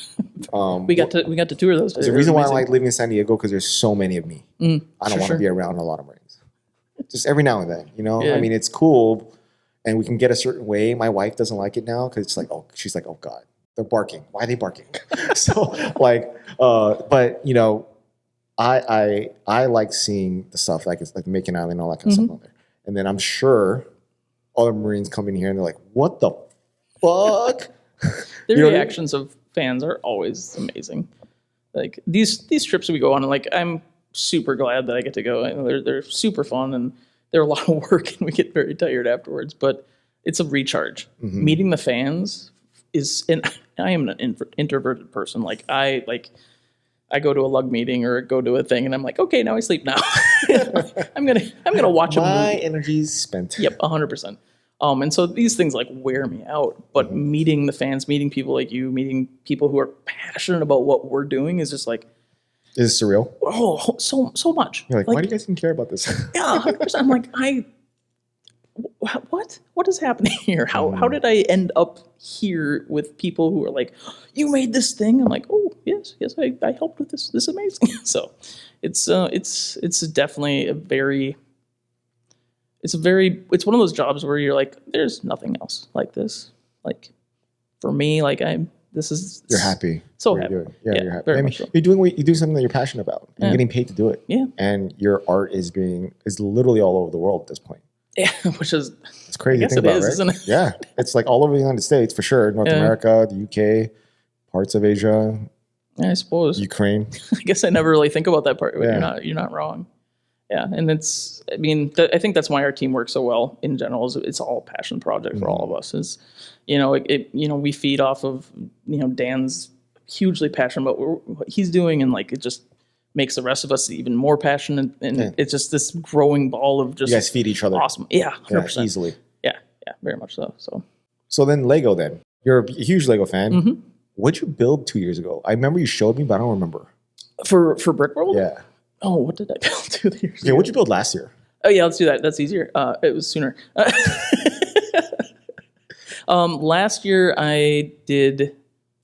We got to tour those. There's a reason why I like living in San Diego because there's so many of me. I don't want to be around a lot of Marines. Just every now and then, you know. Yeah. I mean, it's cool, and we can get a certain way. My wife doesn't like it now because it's like, she's like, oh god, they're barking. Why are they barking? So like, but you know, I like seeing the stuff like it's like Macon Island and all that kind of stuff on there. And then I'm sure other Marines come in here and they're like, what the fuck? The reactions of fans are always amazing. Like these trips we go on, and like I'm super glad that I get to go. I know they're super fun and they're a lot of work, and we get very tired afterwards. But it's a recharge. Meeting the fans is, and I am an introverted person. Like I go to a lug meeting or go to a thing, and I'm like, okay, now I sleep now. I'm gonna watch a movie. My energy's spent. Yep, 100%. And so these things like wear me out. But meeting the fans, meeting people like you, meeting people who are passionate about what we're doing is just like, Is it surreal? oh, so much. You're like, why do you guys even care about this? Yeah, 100%. I'm like, what is happening here? How did I end up here with people who are like, you made this thing? I'm like, oh yes, I helped with this. This is amazing. So it's definitely it's one of those jobs where you're like, there's nothing else like this. Like for me, like You're happy. So what happy. you're doing. Yeah, you're happy. very I mean, much so. you're doing something that you're passionate about, and you're getting paid to do it. Yeah. And your art is literally all over the world at this point. Yeah, which is It's crazy I to guess think it about, is, right? isn't it? Yeah, it's like all over the United States for sure. North America, the UK, parts of Asia, I suppose. Ukraine. I guess I never really think about that part, but Yeah. you're not wrong. Yeah, and I think that's why our team works so well in general. Is it's all a passion project for all of us. Is we feed off of Dan's hugely passionate about what he's doing, and like it just makes the rest of us even more passionate, and it's just this growing ball of just You guys feed each other. awesome. Yeah, 100%. Easily. Yeah, very much so. So then Lego. Then you're a huge Lego fan. Mm-hmm. What'd you build 2 years ago? I remember you showed me, but I don't remember. For Brick World? Yeah. Oh, what did I build 2 years ago? Yeah. What'd you build last year? Oh yeah, let's do that. That's easier. It was sooner. Last year I did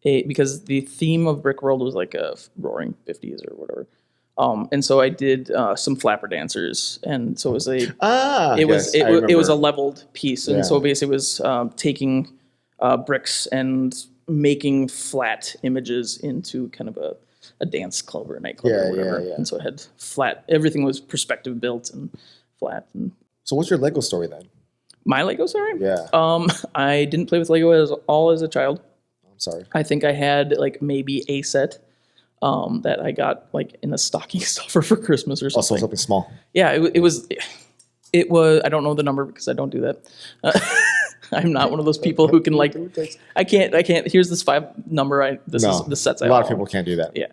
because the theme of Brick World was like a roaring 50s or whatever. And so I did some flapper dancers, and so it was it was a leveled piece, and so basically it was taking bricks and making flat images into kind of a dance club or a nightclub or whatever. And so it had flat. Everything was perspective built and flat. And so what's your Lego story then? my Lego story? Yeah. I didn't play with Lego as a child. I'm sorry. I think I had like maybe a set that I got like in a stocking stuffer for Christmas or something. Also something small. Yeah, it was. I don't know the number because I don't do that. I'm not one of those people who can like. I can't. Here's this 5 number. This is the sets. A lot of people can't do that. Yeah.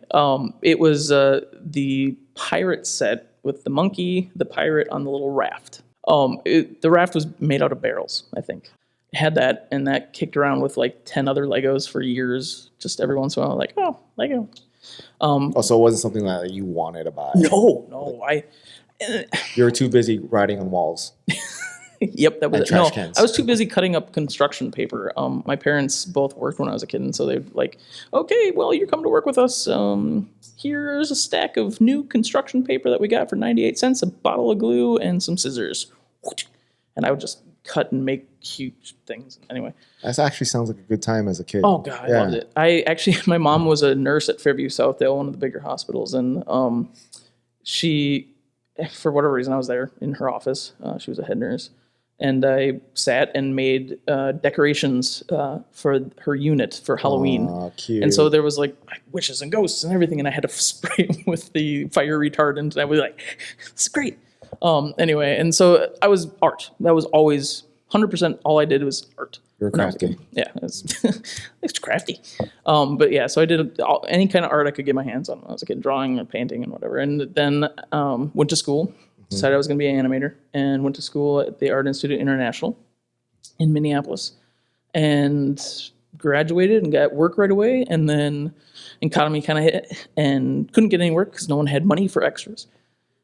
It was the pirate set with the monkey, the pirate on the little raft. The raft was made out of barrels, I think. Had that, and that kicked around with like 10 other Legos for years. Just every once in a while, like, oh, Lego. So it wasn't something that you wanted to buy. No, You were too busy writing on walls. Yep, that was And it. No, trash cans. I was too busy cutting up construction paper. My parents both worked when I was a kid, and so they'd like, okay, well, you're coming to work with us. Here's a stack of new construction paper that we got for 98 cents, a bottle of glue, and some scissors. And I would just cut and make huge things. Anyway. That actually sounds like a good time as a kid. Oh, God, I loved it. My mom was a nurse at Fairview Southdale, one of the bigger hospitals, and she, for whatever reason, I was there in her office. She was a head nurse. And I sat and made decorations for her unit for Halloween. Aw, cute. And so there was like witches and ghosts and everything, and I had to spray them with the fire retardant. And I was like, "It's great." Anyway, and so I was art. That was always 100%. All I did was art. You're crafty. Yeah, it's crafty. But yeah, so I did any kind of art I could get my hands on when I was a kid, drawing or painting and whatever. And then went to school. Decided I was going to be an animator, and went to school at the Art Institute International in Minneapolis, and graduated and got work right away. And then economy kind of hit, and couldn't get any work because no one had money for extras,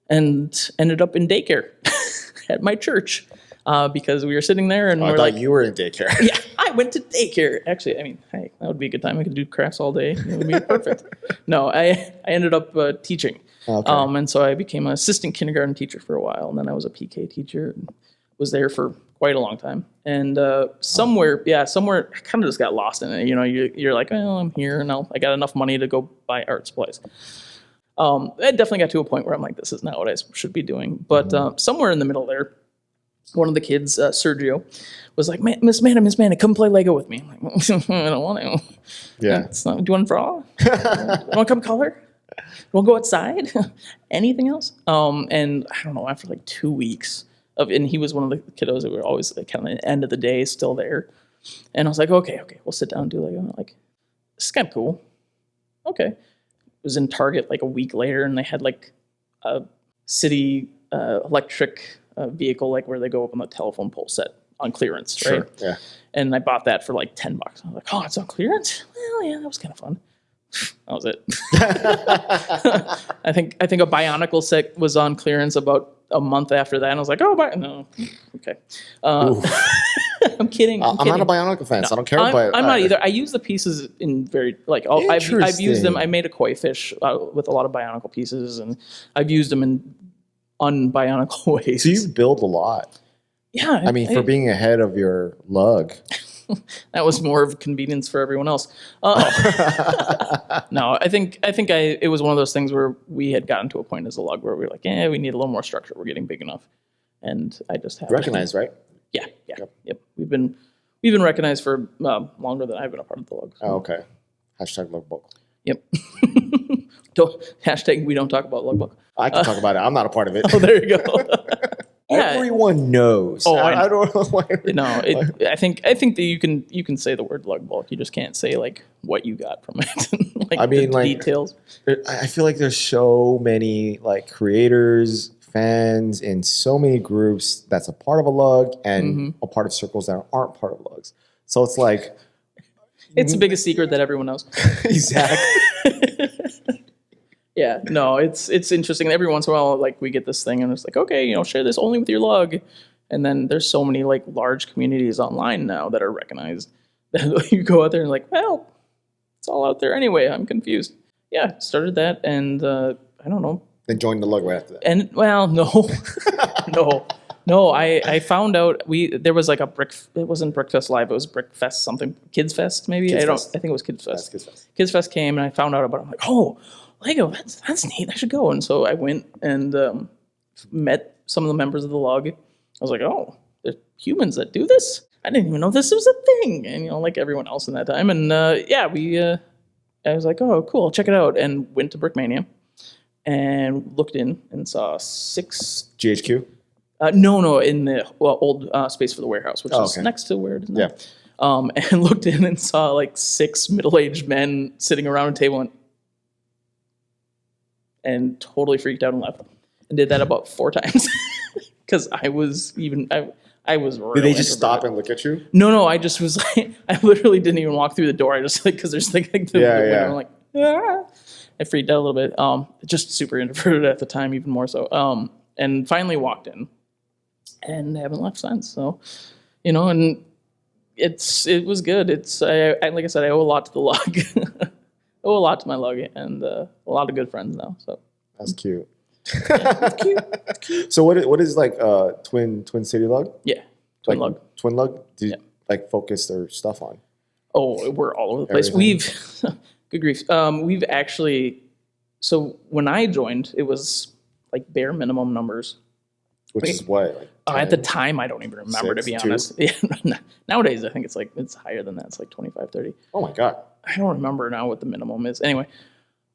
and ended up in daycare at my church because we were sitting there and I we're thought like, you were in daycare. yeah, I went to daycare. Actually, I mean, hey, that would be a good time. I could do crafts all day. It would be perfect. No, I ended up teaching. Okay. And so I became an assistant kindergarten teacher for a while, and then I was a PK teacher and was there for quite a long time. And somewhere I kind of just got lost in it. You know, you're like, well, I'm here, and I got enough money to go buy art supplies. I definitely got to a point where I'm like, this is not what I should be doing. But somewhere in the middle there, one of the kids, Sergio, was like, Miss Manna, come play Lego with me. I'm like, I don't want to. Yeah. Do you want to draw? You want to come color? We'll go outside. Anything else? And I don't know, after like 2 weeks and he was one of the kiddos that were always like kind of at the end of the day still there. And I was like, okay, we'll sit down and do like this is kind of cool. Okay. It was in Target like a week later, and they had like a city electric vehicle, like where they go up on the telephone pole set on clearance, right? Sure. Yeah. And I bought that for like $10. I was like, oh, it's on clearance? Well, yeah, that was kind of fun. That was it. I think a Bionicle set was on clearance about a month after that, and I was like, oh, no, okay. I'm kidding. I'm not a Bionicle fan, so I don't care. I'm not either. I use the pieces in very like I've used them. I made a koi fish with a lot of Bionicle pieces, and I've used them in un-Bionicle ways. So you build a lot. Yeah, I mean, for being ahead of your lug. That was more of convenience for everyone else. No, I think it was one of those things where we had gotten to a point as a lug where we were like, we need a little more structure. We're getting big enough, and I just have recognized, right? Yeah. Yep. We've been recognized for longer than I've been a part of the lug. So. Oh, okay. Hashtag lugbook. Yep. Hashtag we don't talk about lugbook. I can talk about it. I'm not a part of it. Oh, there you go. Everyone knows. Oh, I don't know why. No, I think that you can say the word lug bulk. You just can't say like what you got from it. Like, I mean, the details. I feel like there's so many like creators, fans, in so many groups that's a part of a lug and a part of circles that aren't part of lugs. So it's like it's the biggest secret that everyone knows. Exactly. Yeah, no, it's interesting. Every once in a while, like we get this thing, and it's like, okay, share this only with your lug. And then there's so many like large communities online now that are recognized that you go out there and like, well, it's all out there anyway. I'm confused. Yeah, started that, and I don't know. Then joined the lug right after that. And well, no, no. I found out there was like a it wasn't Brickfest Live. It was Brickfest something, Kids Fest maybe. I think it was Kids Fest. Kids Fest. Kids Fest came, and I found out about it. I'm like, oh. Lego, that's neat. I should go. And so I went and met some of the members of the lug. I was like, oh, there's humans that do this? I didn't even know this was a thing. And, like everyone else in that time. And, I was like, oh, cool, check it out. And went to Brickmania and looked in and saw 6... GHQ? No, in the old space for the warehouse, which is next to where it is now. Yeah. And looked in and saw like 6 middle-aged men sitting around a table and totally freaked out and left. And did that about 4 times because I was real. Did they just stop and look at you? No. I just was like, I literally didn't even walk through the door. I just like, because there's like the window. I'm like, I freaked out a little bit. Just super introverted at the time, even more so. And finally walked in, and haven't left since. So, and it was good. It's I like I said, I owe a lot to the lug. Owe a lot to my lug, and a lot of good friends now. So that's cute. Yeah, it's cute. So what is like Twin City lug? Yeah, Twin lug. Twin lug. Do you like focus their stuff on? Oh, we're all over the place. Everything. Good grief. We've actually. So when I joined, it was like bare minimum numbers. Which is what? Like at the time, I don't even remember, 6, to be honest. Yeah, nowadays, I think it's higher than that. It's like 25, 30. Oh my God. I don't remember now what the minimum is. Anyway,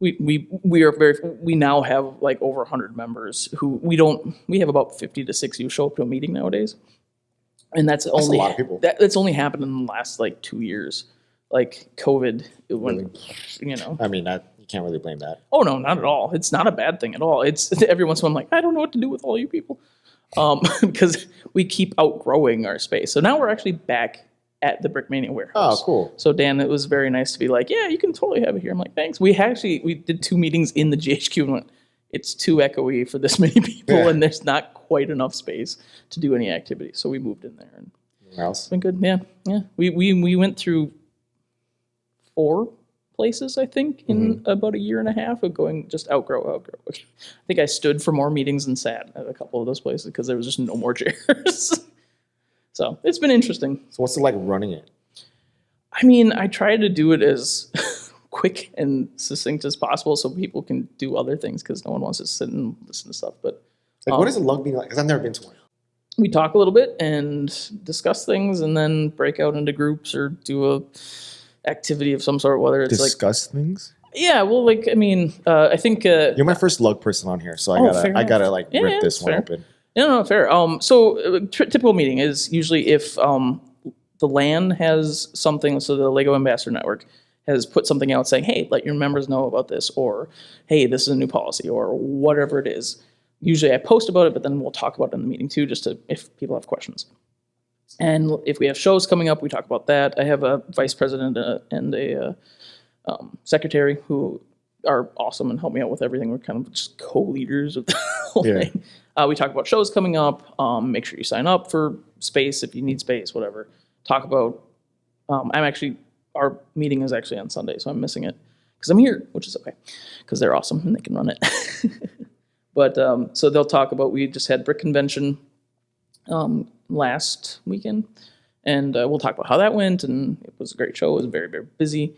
we now have like over 100 members who we have about 50 to 60 who show up to a meeting nowadays. And that's only a lot of people. That's only happened in the last like 2 years. Like COVID, I mean, you can't really blame that. Oh no, not at all. It's not a bad thing at all. It's every once in a while I'm like, I don't know what to do with all you people. Because we keep outgrowing our space. So now we're actually back at the Brickmania warehouse. Oh, cool. So Dan, it was very nice to be like, yeah, you can totally have it here. I'm like, thanks. We did 2 meetings in the GHQ and went, it's too echoey for this many people, and there's not quite enough space to do any activity. So we moved in there, and it's been good. Yeah. We went through 4 places, I think, in about a year and a half of going just outgrow. I think I stood for more meetings than sat at a couple of those places because there was just no more chairs. So it's been interesting. So what's it like running it? I mean, I try to do it as quick and succinct as possible so people can do other things because no one wants to sit and listen to stuff. But what does a lug mean like? Because I've never been to one. We talk a little bit and discuss things and then break out into groups or do a activity of some sort, whether it's discuss things. Yeah, well, like I mean, I think you're my first lug person on here, so I gotta like rip this one open. No, fair. So typical meeting is usually if the LAN has something, so the Lego Ambassador Network has put something out saying, hey, let your members know about this, or hey, this is a new policy, or whatever it is. Usually I post about it, but then we'll talk about it in the meeting too, just to if people have questions. And if we have shows coming up, we talk about that. I have a vice president and a secretary who are awesome and help me out with everything. We're kind of just co-leaders of the whole thing. We talk about shows coming up. Make sure you sign up for space if you need space, whatever. Talk about, our meeting is actually on Sunday, so I'm missing it because I'm here, which is okay because they're awesome and they can run it. But so they'll talk about, we just had Brick Convention last weekend, and we'll talk about how that went, and it was a great show. It was very, very busy.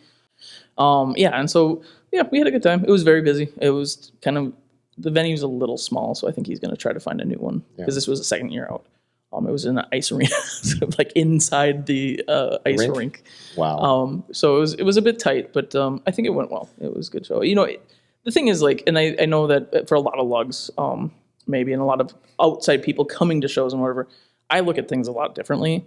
And so, we had a good time. It was very busy. It was kind of, the venue's a little small, so I think he's going to try to find a new one because this was the second year out. It was in an ice arena, sort of like inside the ice rink. Wow. So it was a bit tight, but I think it went well. It was a good show. The thing is, like, and I know that for a lot of lugs, maybe, and a lot of outside people coming to shows and whatever, I look at things a lot differently.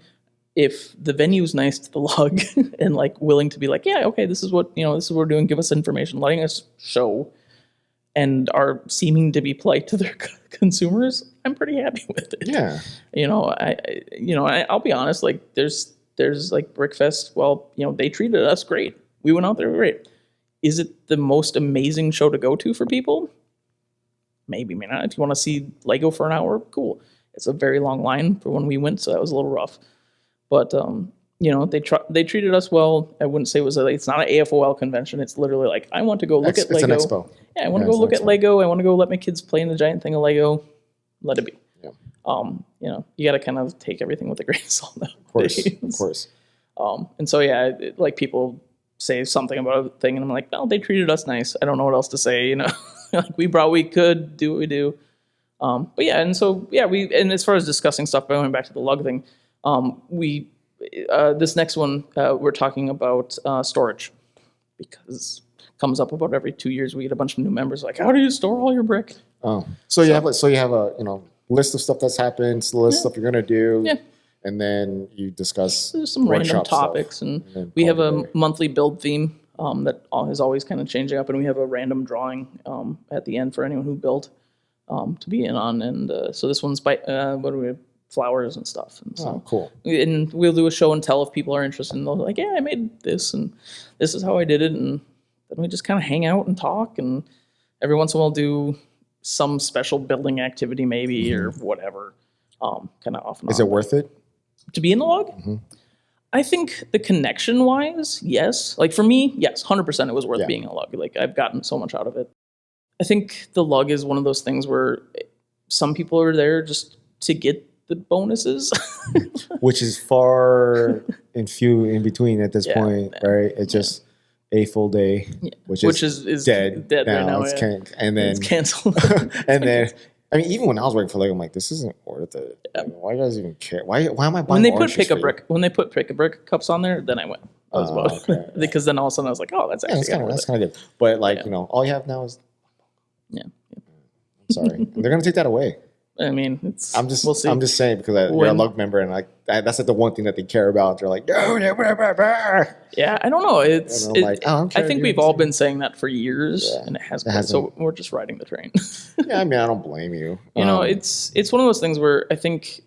If the venue's nice to the lug and like willing to be like, yeah, okay, this is what we're doing. Give us information, letting us show, and are seeming to be polite to their consumers, I'm pretty happy with it. Yeah. I'll be honest. Like, there's like Brickfest. Well, they treated us great. We went out there great. Is it the most amazing show to go to for people? Maybe, maybe not. If you want to see Lego for an hour, cool. It's a very long line for when we went, so that was a little rough. But they treated us well. I wouldn't say it's not an AFOL convention. It's literally like, I want to go look at Lego. It's an expo. Yeah, I want to go look at Lego. I want to go let my kids play in the giant thing of Lego. Let it be. Yeah. You got to kind of take everything with a grain of salt nowadays. Of course. And so like people say something about a thing, and I'm like, no, they treated us nice. I don't know what else to say. Like we could do what we do. And as far as discussing stuff, going back to the lug thing, this next one we're talking about storage, because it comes up about every 2 years. We get a bunch of new members like, how do you store all your brick? Oh, so you have a list of stuff that's happened, list of stuff you're gonna do, and then you discuss some random topics, and we have a monthly build theme that is always kind of changing up, and we have a random drawing at the end for anyone who built to be in on, and so this one's by flowers and stuff, and so cool. And we'll do a show and tell if people are interested, and they'll be like, yeah, I made this, and this is how I did it, and then we just kind of hang out and talk, and every once in a while do some special building activity maybe or whatever, kind of off and on. Is it worth it to be in the log? I think the connection wise, yes. Like for me, yes, 100% it was worth being in a lug. Like I've gotten so much out of it. I think the lug is one of those things where some people are there just to get the bonuses, which is far and few in between at this point, right? It's just a full day, which is dead right now. And then it's canceled. And then, I mean, even when I was working for Lego, I'm like, this isn't worth it. Like, why do you guys even care? Why am I buying? When they put pick a brick cups on there, then I went. Because then all of a sudden I was like, oh, that's actually that's kind of good. But like all you have now is sorry, they're gonna take that away. I mean, we'll see. I'm just saying because you're a lug member, and like that's like the one thing that they care about. They're like, yeah, I don't know. I think we've all been saying that for years, and it hasn't. So we're just riding the train. Yeah, I mean, I don't blame you. It's one of those things where I think,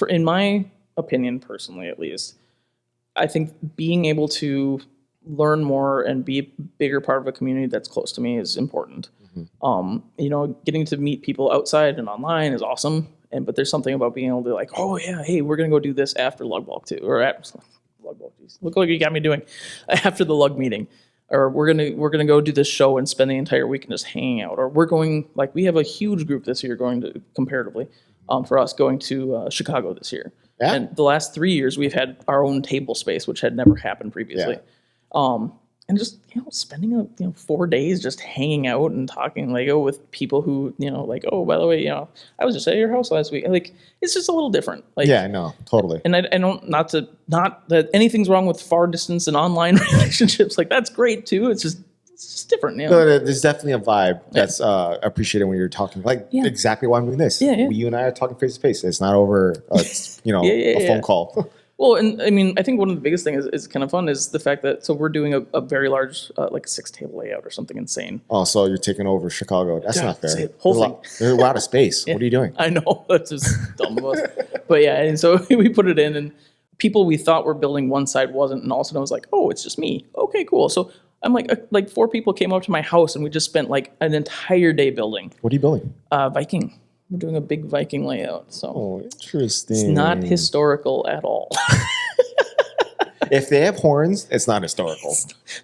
in my opinion, personally at least, I think being able to learn more and be a bigger part of a community that's close to me is important. Getting to meet people outside and online is awesome. But there's something about being able to like, oh yeah, hey, we're gonna go do this after lug walk too, or after lug walk. Geez, look what you got me doing after the lug meeting, or we're gonna go do this show and spend the entire weekend just hanging out, or we're going we have a huge group this year going to comparatively for us going to Chicago this year. Yeah. And the last 3 years we've had our own table space, which had never happened previously. Yeah. And just, spending 4 days just hanging out and talking Lego with people who, like, oh, by the way, I was just at your house last week. Like, it's just a little different. Like, yeah, no, totally. And I don't, not that anything's wrong with far distance and online relationships. Like, that's great too. It's just different. No, there's definitely a vibe that's appreciated when you're talking. Like, exactly why I'm doing this. Yeah. You and I are talking face to face. It's not over, a phone call. Well, and I mean, I think one of the biggest things is kind of fun is the fact that, so we're doing a very large, like a 6-table layout or something insane. Oh, so you're taking over Chicago. That's not fair. Say the whole thing. There's a lot of space. What are you doing? I know, that's just dumb of us. But yeah, and so we put it in, and people we thought were building one side wasn't, and all of a sudden I was like, oh, it's just me. Okay, cool. So I'm like 4 people came up to my house, and we just spent like an entire day building. What are you building? Viking. We're doing a big Viking layout. So Oh, interesting. it's not historical at all. If they have horns, it's not historical.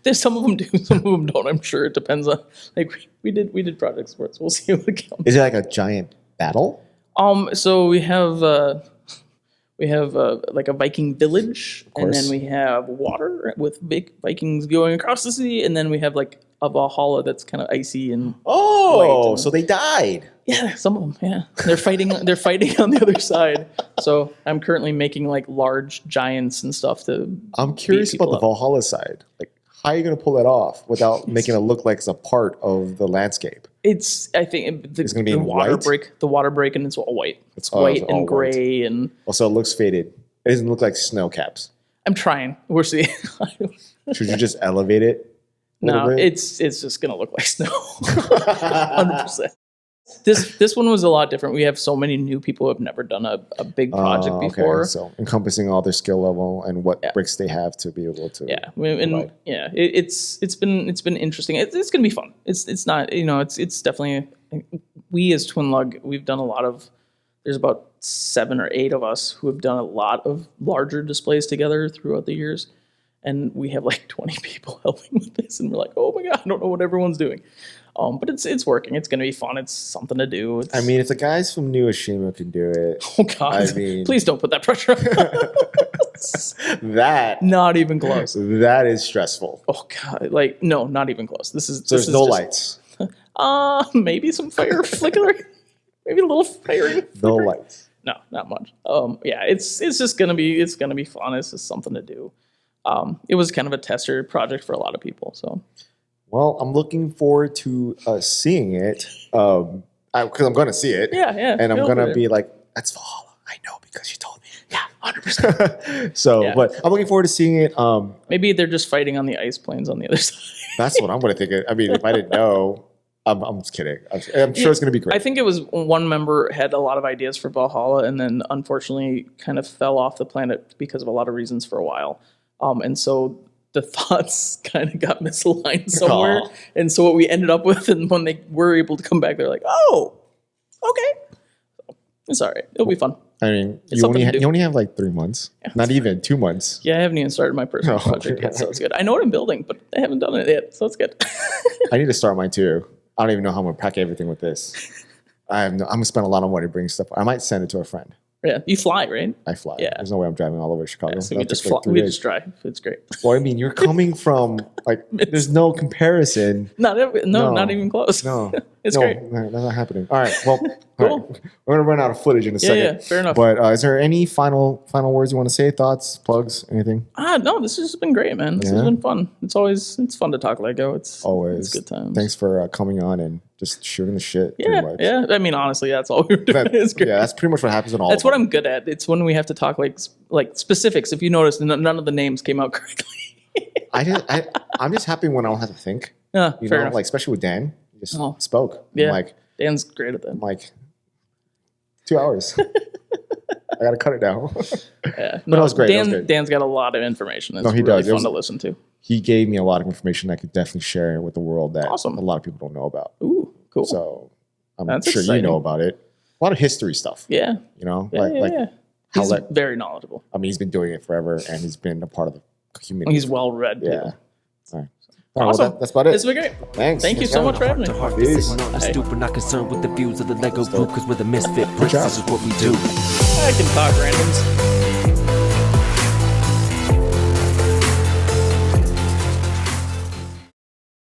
There's some of them do, some of them don't. I'm sure it depends on, like, we did projects for it, so we'll see what it comes. Is it like a giant battle? So we have like a Viking village, and then we have water with big Vikings going across the sea, and then we have like a Valhalla that's kind of icy and Oh, and- so they died. yeah, some of them, yeah, they're fighting. They're fighting on the other side. So I'm currently making like large giants and stuff to. I'm curious about the Valhalla side. Like, how are you going to pull that off without making it look like it's a part of the landscape? I think It's gonna be the in water white? break. The water break, and it's all white. It's Oh, white it's all and white. gray, and Also, it looks faded. It doesn't look like snow caps. I'm trying. We're seeing. Should you just elevate it? a little No, bit? it's just gonna look like snow. 100%. This one was a lot different. We have so many new people who have never done a big project Okay. before. So encompassing all their skill level and what Yeah. bricks they have to be able to. Yeah, provide. and yeah, it's been interesting. It's gonna be fun. It's not, it's definitely, we as Twin Lug, we've done a lot of. There's about 7 or 8 of us who have done a lot of larger displays together throughout the years, and we have like 20 people helping with this, and we're like, oh my god, I don't know what everyone's doing. But it's working. It's gonna be fun. It's something to do. I mean, if the guys from New Ashima can do it, Oh god! I mean- Please don't put that pressure on. that Not even close. is stressful. Oh god! Like no, not even close. This is So this there's is no just- lights. Maybe some fire flickering. Maybe a little fire. No flickering. lights. No, not much. Yeah, it's just gonna be fun. It's just something to do. It was kind of a tester project for a lot of people. So Well, I'm looking forward to seeing it because I'm going to see it. yeah, And I'm feel going to free. be like, that's Valhalla. I know because you told me. Yeah, 100%. So, Yeah. but I'm looking forward to seeing it. Maybe they're just fighting on the ice plains on the other side. That's what I'm going to think. I mean, if I didn't know, I'm just kidding. I'm sure it's going to be great. I think it was one member had a lot of ideas for Valhalla, and then unfortunately kind of fell off the planet because of a lot of reasons for a while. And so the thoughts kind of got misaligned somewhere. Aw. And so what we ended up with, and when they were able to come back, they're like, oh, okay. So it's all right. It'll be fun. I mean, It's something to do. you only have like 3 months, not even 2 months. Yeah, I haven't even started my personal Oh. project yet, so it's good. I know what I'm building, but I haven't done it yet, so it's good. I need to start mine too. I don't even know how I'm going to pack everything with this. I'm going to spend a lot of money bringing stuff. I might send it to a friend. Yeah, you fly, right? I fly. Yeah. There's no way I'm driving all over Chicago. So That'll we just take like fly, 3 we days. just drive. It's great. Well, I mean, you're coming from like there's no comparison. No, not even close. No, It's no, great. no, that's not happening. All right, well, Cool. all right. We're gonna run out of footage in a second. Yeah, fair enough. But is there any final words you want to say? Thoughts, plugs, anything? No, this has been great, man. This has Yeah? been fun. It's fun to talk Lego. It's Always. it's good times. Thanks for coming on and just shooting the shit. Yeah, pretty much. yeah. I mean, honestly, that's all we were doing. It's great. Yeah, that's pretty much what happens in all. That's of what them. I'm good at. It's when we have to talk like specifics. If you notice, none of the names came out correctly. I'm just happy when I don't have to think. Yeah, You fair know, enough. like especially with Dan, he just Oh. spoke. Yeah. I'm like, Dan's great at that. 2 hours. I gotta cut it down. Yeah, that was great. That was good. Dan's got a lot of information. It's No, he really does. It fun was- to listen to. He gave me a lot of information I could definitely share with the world that Awesome. a lot of people don't know about. Ooh, cool. So I'm That's sure exciting. you know about it. A lot of history stuff. yeah, You know, yeah, yeah. how He's that. very knowledgeable. I mean, he's been doing it forever, and he's been a part of the community. He's well read. Yeah. Too. All right. All right. Awesome. Well, that's about it. This has been great. Thanks. Thank you so much for having me. To heart, Peace. this ain't on the Hey. stoop. We're not concerned with the views of the Lego group because we're the misfit bricks. job. This is what we do. I can talk randoms.